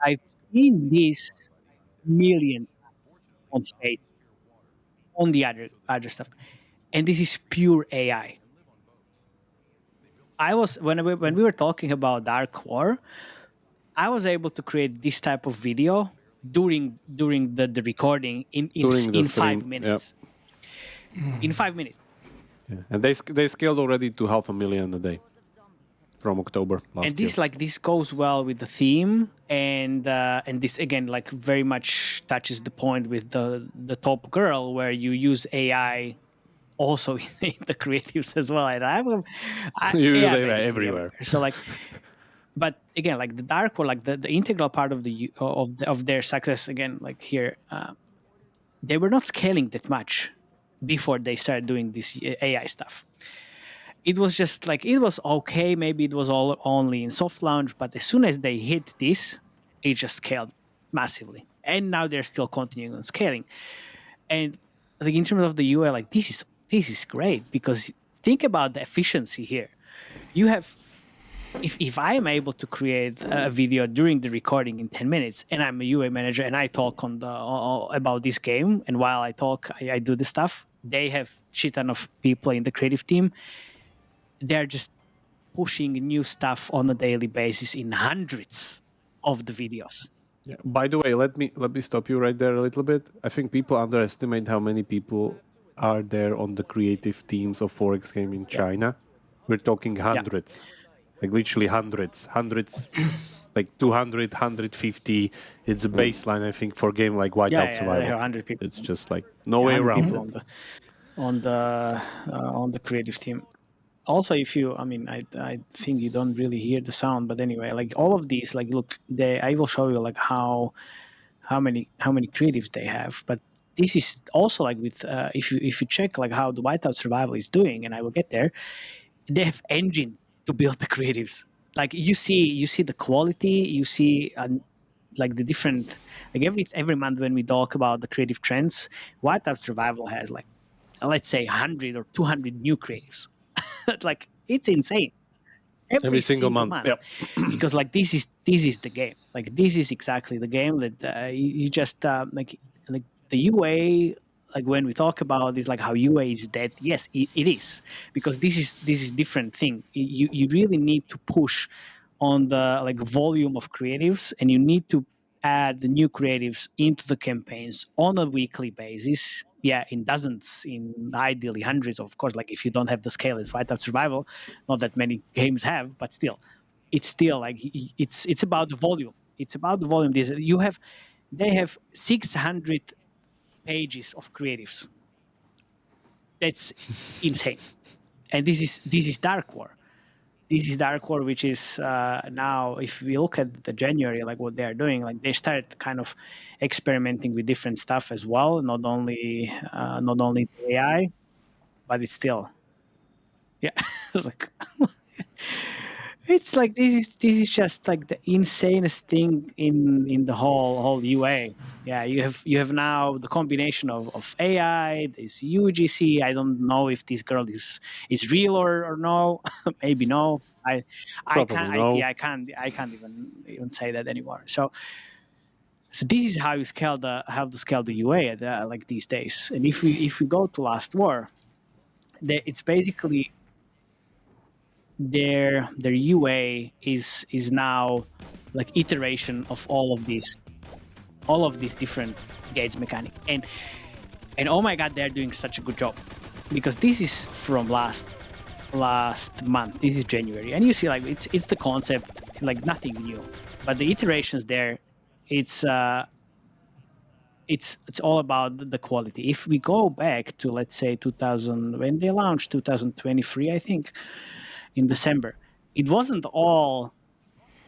I've seen this million on stage on the other stuff, and this is pure AI. I was when we were talking about Dark War, I was able to create this type of video during the recording in During the in stream, 5 minutes. In 5 minutes. Yeah. And they scaled already to 500,000 a day from October last And this year. this goes well with the theme, and this again like very much touches the point with the top girl, where you use AI also in the creatives as well. And You use AI basically everywhere. So like, but again, like the Dark War, like the integral part of their success, again, like here, they were not scaling that much before they started doing this AI stuff. It was just like, it was okay. Maybe it was all only in soft launch, but as soon as they hit this, it just scaled massively. And now they're still continuing on scaling. And like in terms of the UI, like this is great, because think about the efficiency here. You have, if I am able to create a video during the recording in 10 minutes, and I'm a UA manager and I talk about this game, and while I talk, I do the stuff, they have shit ton of people in the creative team. They're just pushing new stuff on a daily basis in hundreds of the videos. Yeah. By the way, let me stop you right there a little bit. I think people underestimate how many people are there on the creative teams of Forex game in China. We're talking hundreds, like literally hundreds, like 200, 150. It's a baseline, I think, for a game like Whiteout Survival. They have 100 people. It's just like no way around it. on the creative team. Also, if you, I mean, I think you don't really hear the sound, but anyway, like all of these, like look, I will show you like how many creatives they have. But this is also like with if you check like how the Whiteout Survival is doing, and I will get there. They have engine to build the creatives. like you see the quality, you see like the different, like every month when we talk about the creative trends, Whiteout Survival has like, let's say 100 or 200 new creatives. Like it's insane every Every single single month. month. Yep. Because like this is the game, like this is exactly the game that you just like the UA, like when we talk about this, like how UA is dead, yes, it is, because this is different thing. You really need to push on the like volume of creatives, and you need to add the new creatives into the campaigns on a weekly basis. Yeah, in dozens, in ideally hundreds, of course. Like if you don't have the scale, it's Whiteout Survival. Not that many games have, but still, it's still like it's about the volume. It's about the volume. They have 600 pages of creatives. That's insane. And this is Dark War. This is Dark War, which is now, if we look at the January, like what they are doing, like they start kind of experimenting with different stuff as well, not only the AI, but it's still, yeah. It's like it's like this is just like the insanest thing in the whole UA. Yeah, you have now the combination of AI, this UGC. I don't know if this girl is real or no. Maybe no. I Probably can't no. I can't even say that anymore. So this is how to scale the UA like these days. And if we go to Last War, it's basically their UA is now like iteration of all of these different gates mechanics. And oh my god, they're doing such a good job, because this is from last month. This is January, and you see like it's the concept, like nothing new, but the iterations there, it's it's all about the quality. If we go back to, let's say, 2000, when they launched 2023, I think in December, it wasn't all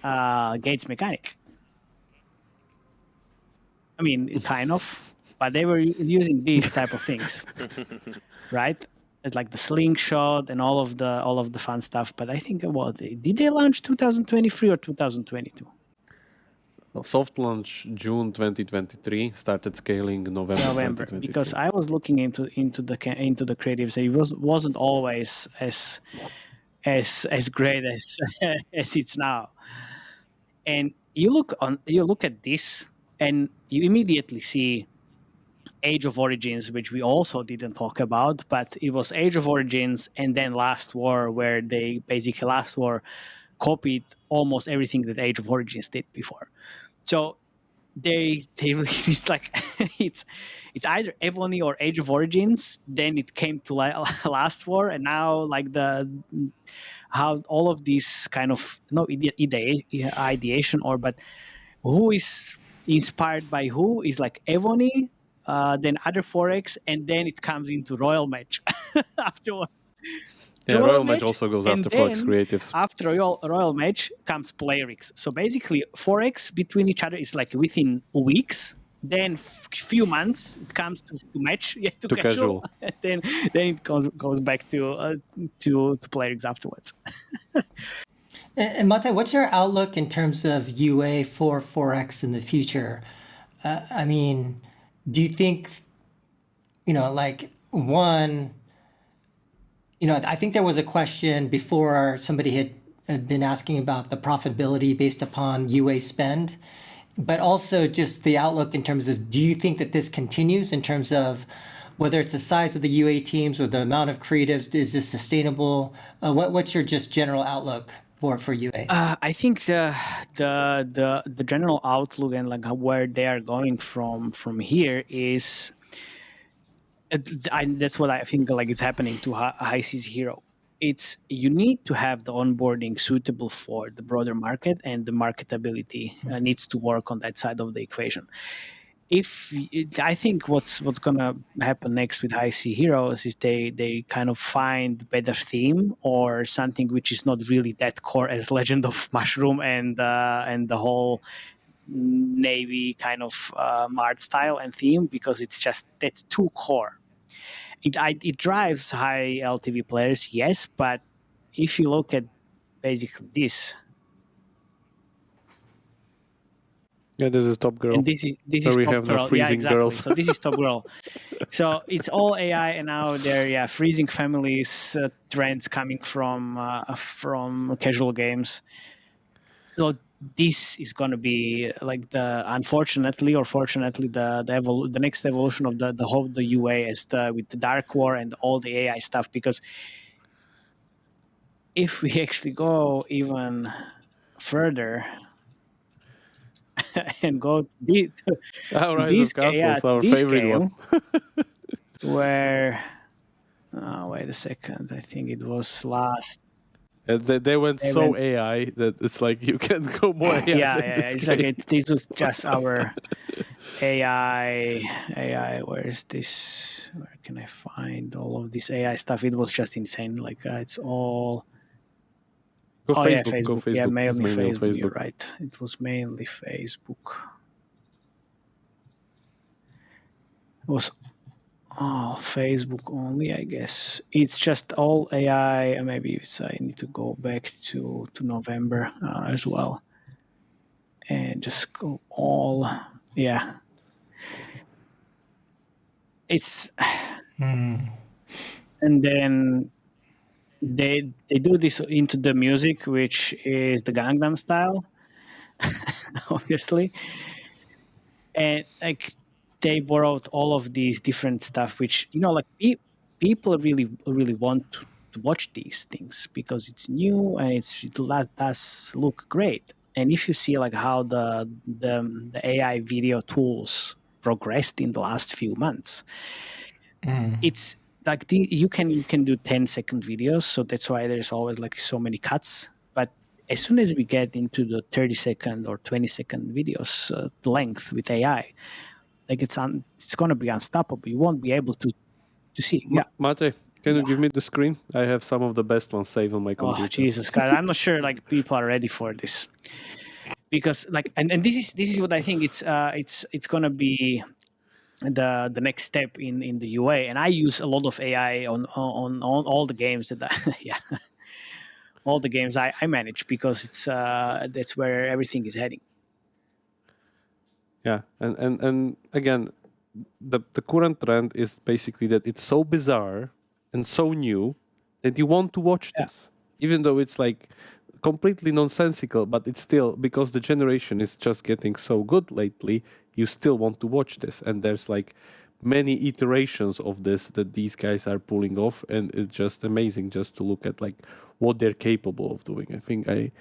Gates mechanic. I mean, kind of, but they were using these type of things, right? It's like the slingshot and all of the fun stuff. But I think, well, did they launch 2023 or 2022? Soft launch June 2023, started scaling November November, 2023. because I was looking into the creatives. It wasn't always as great as as it's now. And you look at this, and you immediately see Age of Origins, which we also didn't talk about, but it was Age of Origins and then Last War, where they basically Last War copied almost everything that Age of Origins did before. So they it's like it's either Evony or Age of Origins. Then it came to Last War, and now like the how all of these kind of no ideation, or but who is inspired by who is like Evony, then other Forex, and then it comes into Royal Match afterward. Yeah, Royal Match also goes and after Forex then creatives. after Royal Match comes Playrix. So basically, Forex between each other is like within weeks. Then few months it comes to match, yeah, to casual. And then it goes back to Playrix afterwards. And Mate, what's your outlook in terms of UA for Forex in the future? I mean, do you think, like one, I think there was a question before, somebody had been asking about the profitability based upon UA spend, but also just the outlook in terms of, do you think that this continues in terms of whether it's the size of the UA teams or the amount of creatives, is this sustainable? What's your just general outlook for UA? I think the general outlook and like where they are going from here is, that's what I think like it's happening to High Seas Hero. It's, you need to have the onboarding suitable for the broader market, and the marketability needs to work on that side of the equation. I think what's gonna happen next with High Sea Heroes is they kind of find better theme, or something which is not really that core as Legend of Mushroom and the whole navy kind of art style and theme, because that's too core. It drives high LTV players, yes, but if you look at basically this, Yeah, this is Top Girl. And this is Where we Top have no Girl. Yeah, freezing exactly. girls. So this is Top Girl. So it's all AI, and now they're freezing families trends coming from casual games. So this is going to be like unfortunately or fortunately the next evolution of the UA is with the Dark War and all the AI stuff. Because if we actually go even further and go to Rise this of Castles, to our this favorite game one. where wait a second, I think it was last. And they went so AI that it's like you can't go more AI Yeah, than this it's game. like this was just our AI. Where is this? Where can I find all of this AI stuff? It was just insane. Like it's all. Go Facebook, yeah, Facebook. Go Facebook. Yeah, mainly It's mainly on Facebook. You're Facebook. right. It was mainly Facebook. It was Facebook only, I guess. It's just all AI. Maybe I need to go back to November as well, and just go all. Yeah, it's and then they do this into the music, which is the Gangnam Style, obviously, and like they borrowed all of these different stuff, which like people really want to watch these things because it's new and it does look great. And if you see like how the AI video tools progressed in the last few months, it's like you can do 10-second videos, so that's why there's always like so many cuts. But as soon as we get into the 30-second or 20-second videos length with AI, like it's going to be unstoppable. You won't be able to see. Yeah. Mate, can you give me the screen? I have some of the best ones saved on my computer. Oh Jesus, guys! I'm not sure like people are ready for this, because like and this is what I think it's going to be the next step in the UA. And I use a lot of AI on all the games that all the games I manage, because it's that's where everything is heading. Yeah, and again, the current trend is basically that it's so bizarre and so new that you want to watch this, even though it's like completely nonsensical. But it's still, because the generation is just getting so good lately, you still want to watch this. And there's like many iterations of this that these guys are pulling off, and it's just amazing just to look at like what they're capable of doing. I think I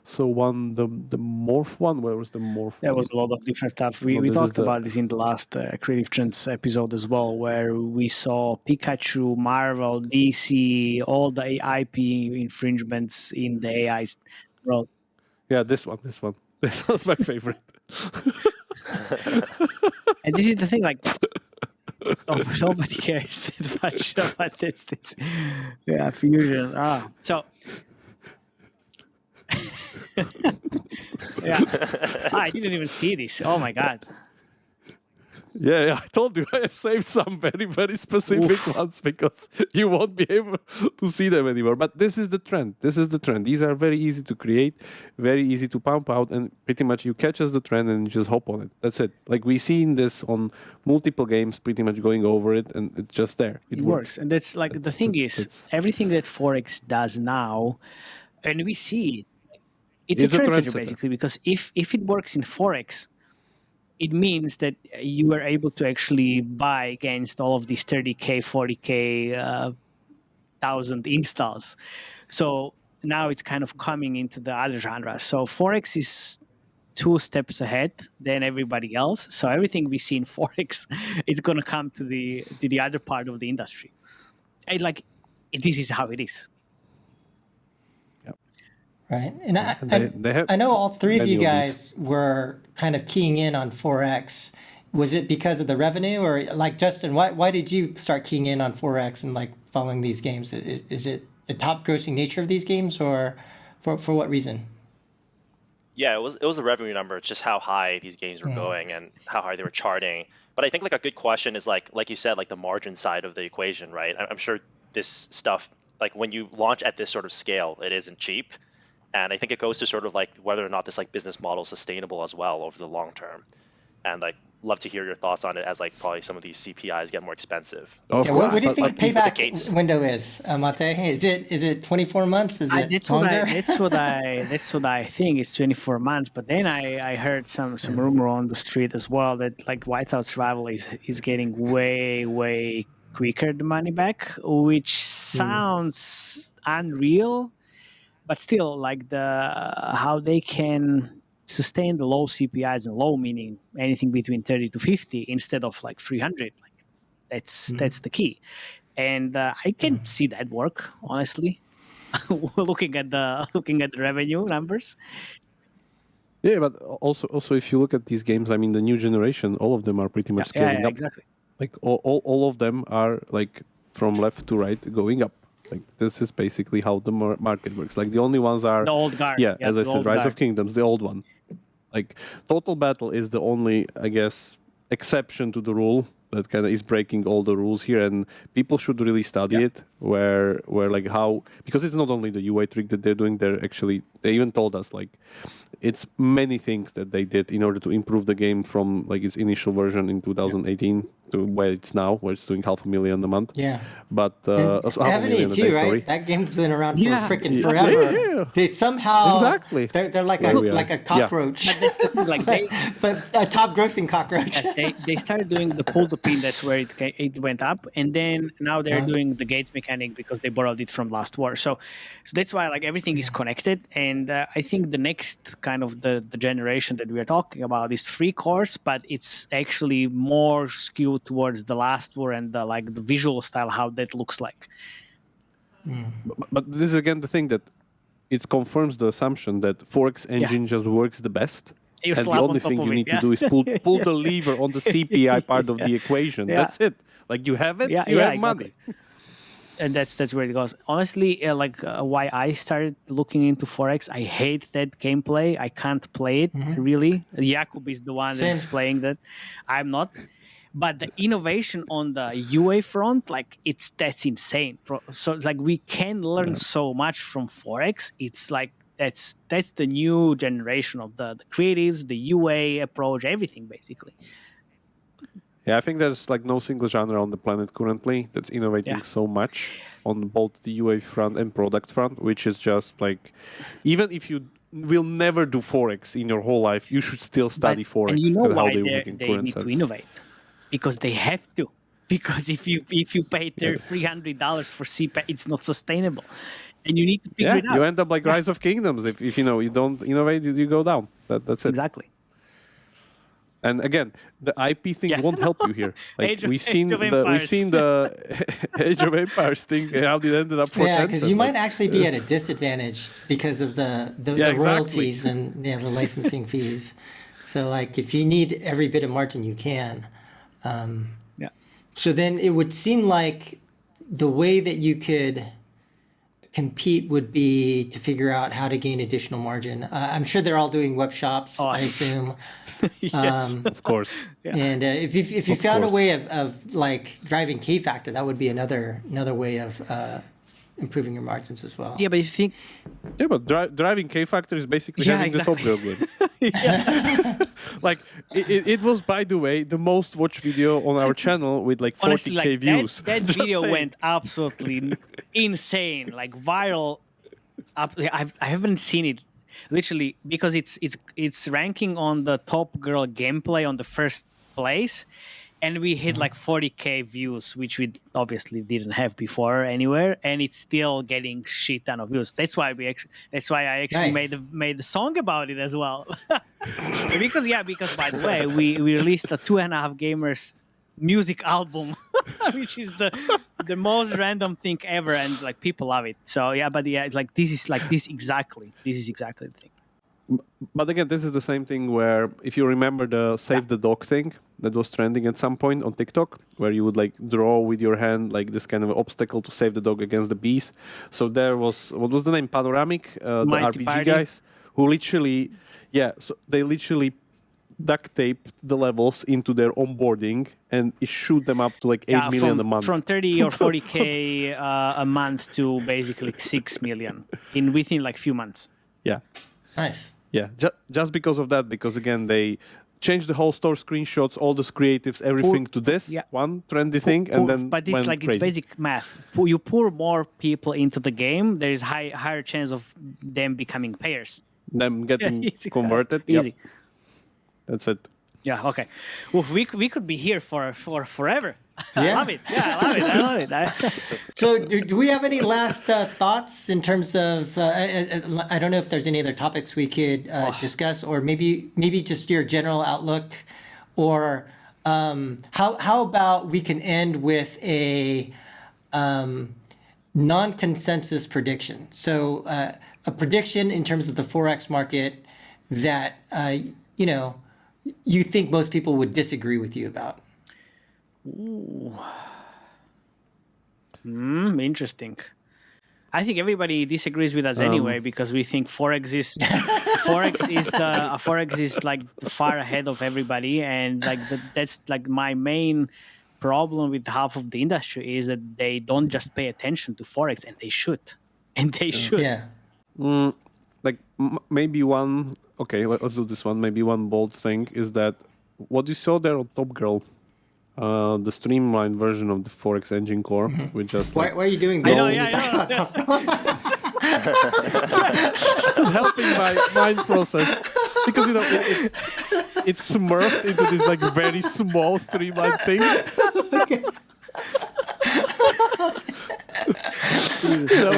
saw one, the morph one. Where was the morph? There one? was a lot of different stuff. We talked about this in the last Creative Trends episode as well, where we saw Pikachu, Marvel, DC, all the IP infringements in the AI world. Yeah, this one. This was my favorite. And this is the thing, like, nobody cares that much about this. Fusion. So yeah, I didn't even see this. Oh my god. Yeah, I told you I have saved some very, very specific ones because you won't be able to see them anymore. But this is the trend. These are very easy to create, very easy to pump out, and pretty much you catch the trend and you just hop on it. That's it. Like we've seen this on multiple games, pretty much going over it, and it's just there. It works. And that's like the thing is, everything that Forex does now, and we see it's a trendsetter basically, because if it works in Forex, it means that you are able to actually buy against all of these 30K, 40K, 1,000 installs. So now it's kind of coming into the other genre. So Forex is 2 steps ahead than everybody else. So everything we see in Forex is going to come to the other part of the industry. And like, this is how it is. Right. And I know all three of you guys were kind of keying in on 4X. Was it because of the revenue, or like Justin, why did you start keying in on 4X and like following these games? Is it the top grossing nature of these games, or for what reason? Yeah, it was the revenue number. It's just how high these games were going and how high they were charting. But I think like a good question is like you said, like the margin side of the equation, right? I'm sure this stuff, like when you launch at this sort of scale, it isn't cheap. And I think it goes to sort of like whether or not this like business model is sustainable as well over the long term. And like, love to hear your thoughts on it as like probably some of these CPIs get more expensive. Of Yeah, course. what do you think the But the payback gates- window is, Mate? Is it 24 months? Is it That's longer? what I think. It's 24 months. But then I heard some rumor on the street as well that like Whiteout Survival is getting way quicker the money back, which sounds unreal. But still, like how they can sustain the low CPIs, and low meaning anything between 30 to 50 instead of like 300. Like that's the key, and I can see that work honestly. looking at the revenue numbers. Yeah, but also if you look at these games, I mean, the new generation, all of them are pretty much scaling up. Exactly. Like all of them are like from left to right going up. Like this is basically how the market works. Like the only ones are The old guard. Yeah, as I the said, old Rise guard. of Kingdoms, the old one. Like Total Battle is the only, I guess, exception to the rule that kind of is breaking all the rules here, and people should really study it. Where like how, because it's not only the UI trick that they're doing. They even told us like it's many things that they did in order to improve the game from like its initial version in 2018 to where it's now, where it's doing $500,000 a month. Yeah. But And $500,000 a Heavenly day, too, right? sorry. That game's been around for Yeah. freaking Yeah. forever. Yeah. They somehow Exactly. they're like Where we are. like a cockroach, But that's the thing, like but a top grossing cockroach. yes, they started doing the pull to pin. That's where it went up, and then now they're doing the gates mechanic because they borrowed it from Last War. So that's why like everything is connected, and I think the next kind of the generation that we are talking about is free course, but it's actually more skewed towards the Last War and the like the visual style, how that looks like. But this is again the thing that it confirms the assumption that 4X engine just works the best. You And the slap on only top thing of you it, need yeah. to do is pull the lever on the CPI part of the equation. Yeah. That's it. Like you have it, Yeah, you yeah, have exactly. money. And that's where it goes. Honestly, why I started looking into 4X, I hate that gameplay. I can't play it really. Jakub is the one that's Same. playing that. I'm not. But the innovation on the UA front, like that's insane. So like we can learn so much from 4X. It's like that's the new generation of the creatives, the UA approach, everything basically. Yeah, I think there's like no single genre on the planet currently that's innovating so much on both the UA front and product front, which is just like, even if you will never do 4X in your whole life, you should still study 4X and you know and how why they work in they current need sense. to innovate, because they have to. Because if you pay $300 for CPA, it's not sustainable, and you need to figure it out. You end up like Rise of Kingdoms. If you know you don't innovate, you go down. That's it. Exactly. And again, the IP thing won't help you here. Like we've seen Age of we've Empires. seen the Age of Empires thing, how it ended up for Yeah, because Tencent. you might Like, actually be at a disadvantage because of the exactly. royalties and the licensing fees. So like if you need every bit of margin you can. Yeah. So then it would seem like the way that you could compete would be to figure out how to gain additional margin. I'm sure they're all doing web shops, I assume. Yes. of course. And if you Of found a course. way of like driving K factor, that would be another way of improving your margins as well. Yeah, but you think Yeah, but driving K factor is basically Yeah, having exactly. the top grade win. Like it was, by the way, the most watched video on our channel with like 40K honestly, like views. that Just video saying. went absolutely insane, like viral. I haven't seen it literally because it's ranking on the top girl gameplay on the first place, and we hit like 40K views, which we obviously didn't have before anywhere, and it's still getting shit ton of views. That's why I actually Nice. made the song about it as well. because by the way, we released a 2.5gamers music album, which is the most random thing ever, and like people love it. So it's like this is exactly the thing. But again, this is the same thing where, if you remember the save the dog thing that was trending at some point on TikTok, where you would like draw with your hand like this kind of obstacle to save the dog against the bees. So there was, what was the name? Panoramic, the Mighty RPG Party. guys, who literally, so they literally duct taped the levels into their onboarding and it shoot them up to like 8 million a month. From 30 or 40K a month to basically 6 million within like few months. Yeah. Nice. Yeah, just because of that, because again, they changed the whole store screenshots, all the creatives, everything to this one trendy thing, and then but it's went like crazy. it's basic math. You pour more people into the game, there is higher chance of them becoming players. Them getting Easy. converted. Easy. Yep. That's it. Yeah. Okay. Well, we could be here for forever. I Yeah. love it. Yeah, I love it. So, do we have any last thoughts in terms of? I don't know if there's any other topics we could discuss, or maybe just your general outlook, or how about we can end with a non-consensus prediction. So, a prediction in terms of the Forex market that you think most people would disagree with you about. Interesting. I think everybody disagrees with us anyway because we think Forex is like far ahead of everybody, and like that's like my main problem with half of the industry is that they don't just pay attention to Forex, and they should. Yeah. Like maybe one. Okay, let's do this one. Maybe one bold thing is that what you saw there on Top Girl. The streamlined version of the Forex engine core, with just Why are you doing this? I know. Just helping my mind process, because it's smurfed into this like very small streamlined thing. So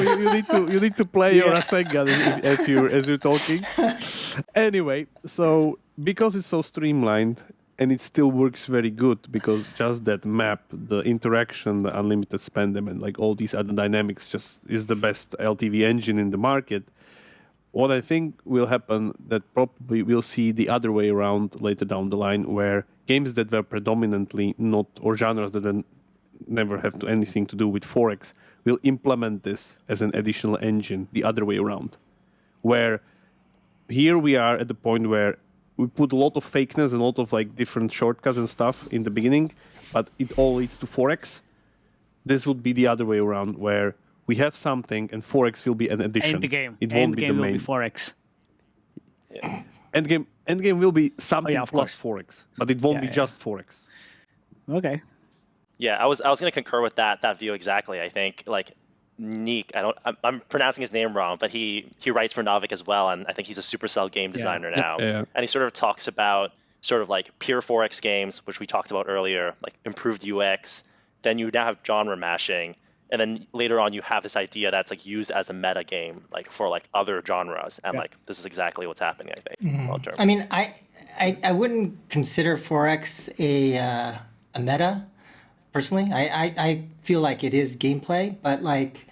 you need to play your Rasengan as you're talking. Anyway, so because it's so streamlined. And it still works very good because just that map, the interaction, the unlimited spending, and like all these other dynamics just is the best LTV engine in the market. What I think will happen that probably we'll see the other way around later down the line, where games that were predominantly not, or genres that never have anything to do with Forex will implement this as an additional engine the other way around. Where here we are at the point where we put a lot of fakeness and a lot of like different shortcuts and stuff in the beginning, but it all leads to Forex. This would be the other way around, where we have something and Forex will be an addition. Endgame. It won't be the main. Will be Forex. Yeah. Endgame will be something of plus Forex, but it won't be just Forex. Okay. Yeah, I was going to concur with that view exactly. I think like Neek, I'm pronouncing his name wrong, but he writes for Novik as well, and I think he's a Supercell game designer now. Yeah. And he sort of talks about sort of like pure Forex games, which we talked about earlier, like improved UX. Then you now have genre mashing, and then later on you have this idea that's like used as a meta game, like for like other genres, and like this is exactly what's happening. I think long term. I mean, I wouldn't consider Forex a meta. Personally, I feel like it is gameplay, but like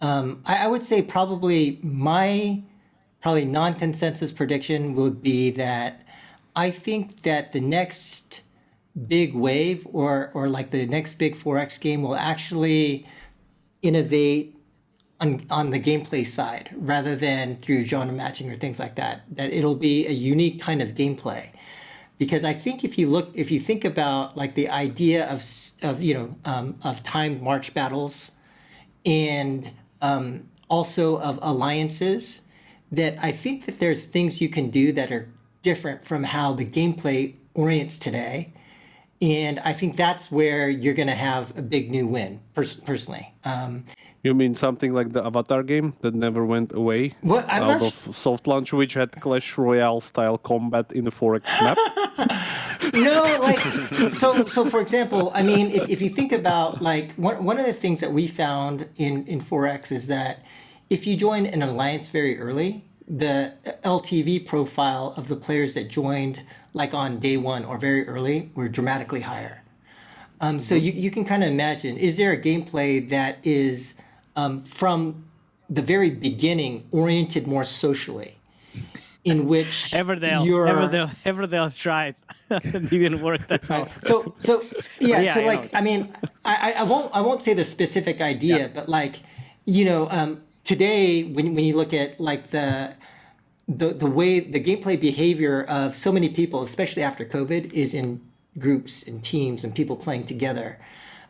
I would say probably non-consensus prediction would be that I think that the next big wave or like the next big Forex game will actually innovate on the gameplay side rather than through genre matching or things like that. That it'll be a unique kind of gameplay. Because I think if you think about like the idea of timed march battles, and also of alliances, that I think that there's things you can do that are different from how the gameplay orients today, and I think that's where you're going to have a big new win. Personally. You mean something like the Avatar game that never went away out of soft launch, which had Clash Royale style combat in the Forex map? No, like so for example, I mean, if you think about like one of the things that we found in Forex is that if you join an alliance very early, the LTV profile of the players that joined like on day one or very early were dramatically higher. So you can kind of imagine, is there a gameplay that is from the very beginning oriented more socially, in which Everdale tried. It didn't work that well. So like I mean, I won't say the specific idea, but like today when you look at like the way the gameplay behavior of so many people, especially after COVID, is in groups and teams and people playing together.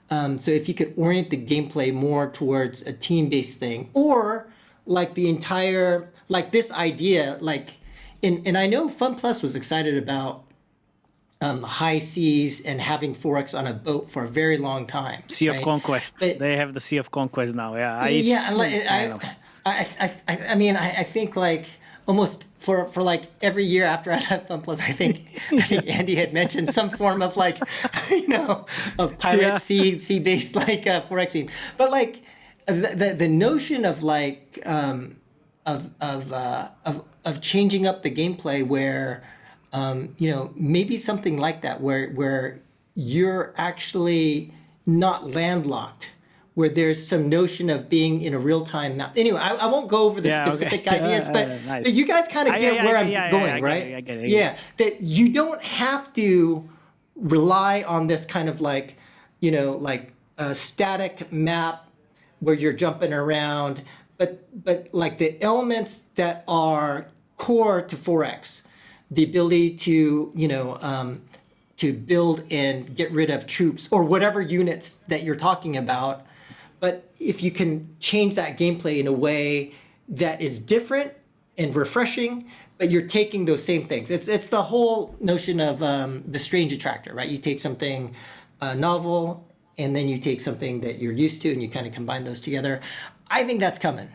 So if you could orient the gameplay more towards a team-based thing, or like the entire, like this idea, like, and I know Fun Plus was excited about high seas and having Forex on a boat for a very long time. Sea of right? Conquest. But- They have the Sea of Conquest now. Yeah. I mean, I think like almost for like every year after I left Fun Plus, I think Andy had mentioned some form of like, of pirate sea based like Forex scene. But like the notion of like of changing up the gameplay where maybe something like that where you're actually not landlocked, where there's some notion of being in a real-time map. Anyway, I won't go over the specific ideas, but, nice. but you guys kind of get where I'm going, right? I get it. Yeah, that you don't have to rely on this kind of like, like a static map where you're jumping around, but like the elements that are core to Forex, the ability to, to build and get rid of troops or whatever units that you're talking about. But if you can change that gameplay in a way that is different and refreshing, but you're taking those same things. It's the whole notion of the strange attractor, right? You take something novel and then you take something that you're used to and you kind of combine those together. I think that's coming.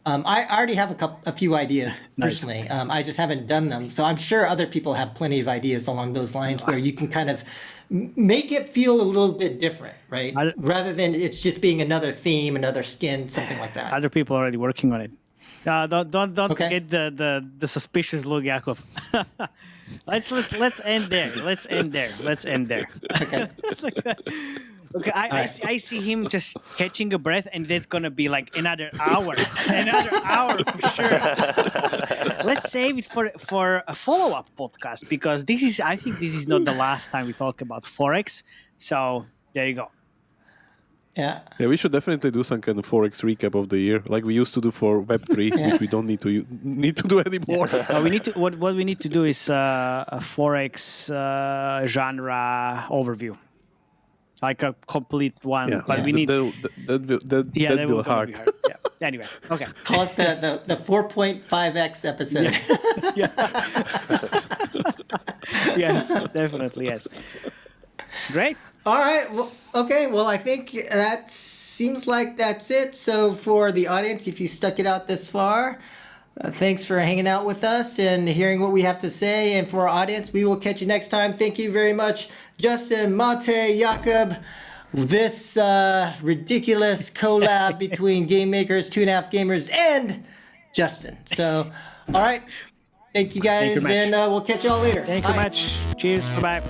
I already have a few ideas personally. I just haven't done them. So I'm sure other people have plenty of ideas along those lines where you can kind of make it feel a little bit different, right? Rather than it's just being another theme, another skin, something like that. Other people are already working on it. Don't Okay. get the suspicious look, Jakub. let's end there. Let's end there. Okay. Okay, I see him just catching a breath, and it's gonna be like another hour for sure. Let's save it for a follow-up podcast because I think this is not the last time we talk about Forex. So there you go. Yeah. Yeah, we should definitely do some kind of Forex recap of the year, like we used to do for Web3, which we don't need to do anymore. We need to what we need to do is a Forex genre overview. Like a complete one, but we need. That will hard. Be hard. Yeah. Anyway, okay. Call it the 4.5x episode. Yes, definitely yes. Great. All right. Well, okay. Well, I think that seems like that's it. So for the audience, if you stuck it out this far, thanks for hanging out with us and hearing what we have to say. And for our audience, we will catch you next time. Thank you very much, Justin, Mate, Jakub. This ridiculous collab between Game Makers, 2.5gamers, and Justin. So, all right. Thank you guys, Thank you and we'll catch y'all later. Thank you much. Cheers. Bye-bye.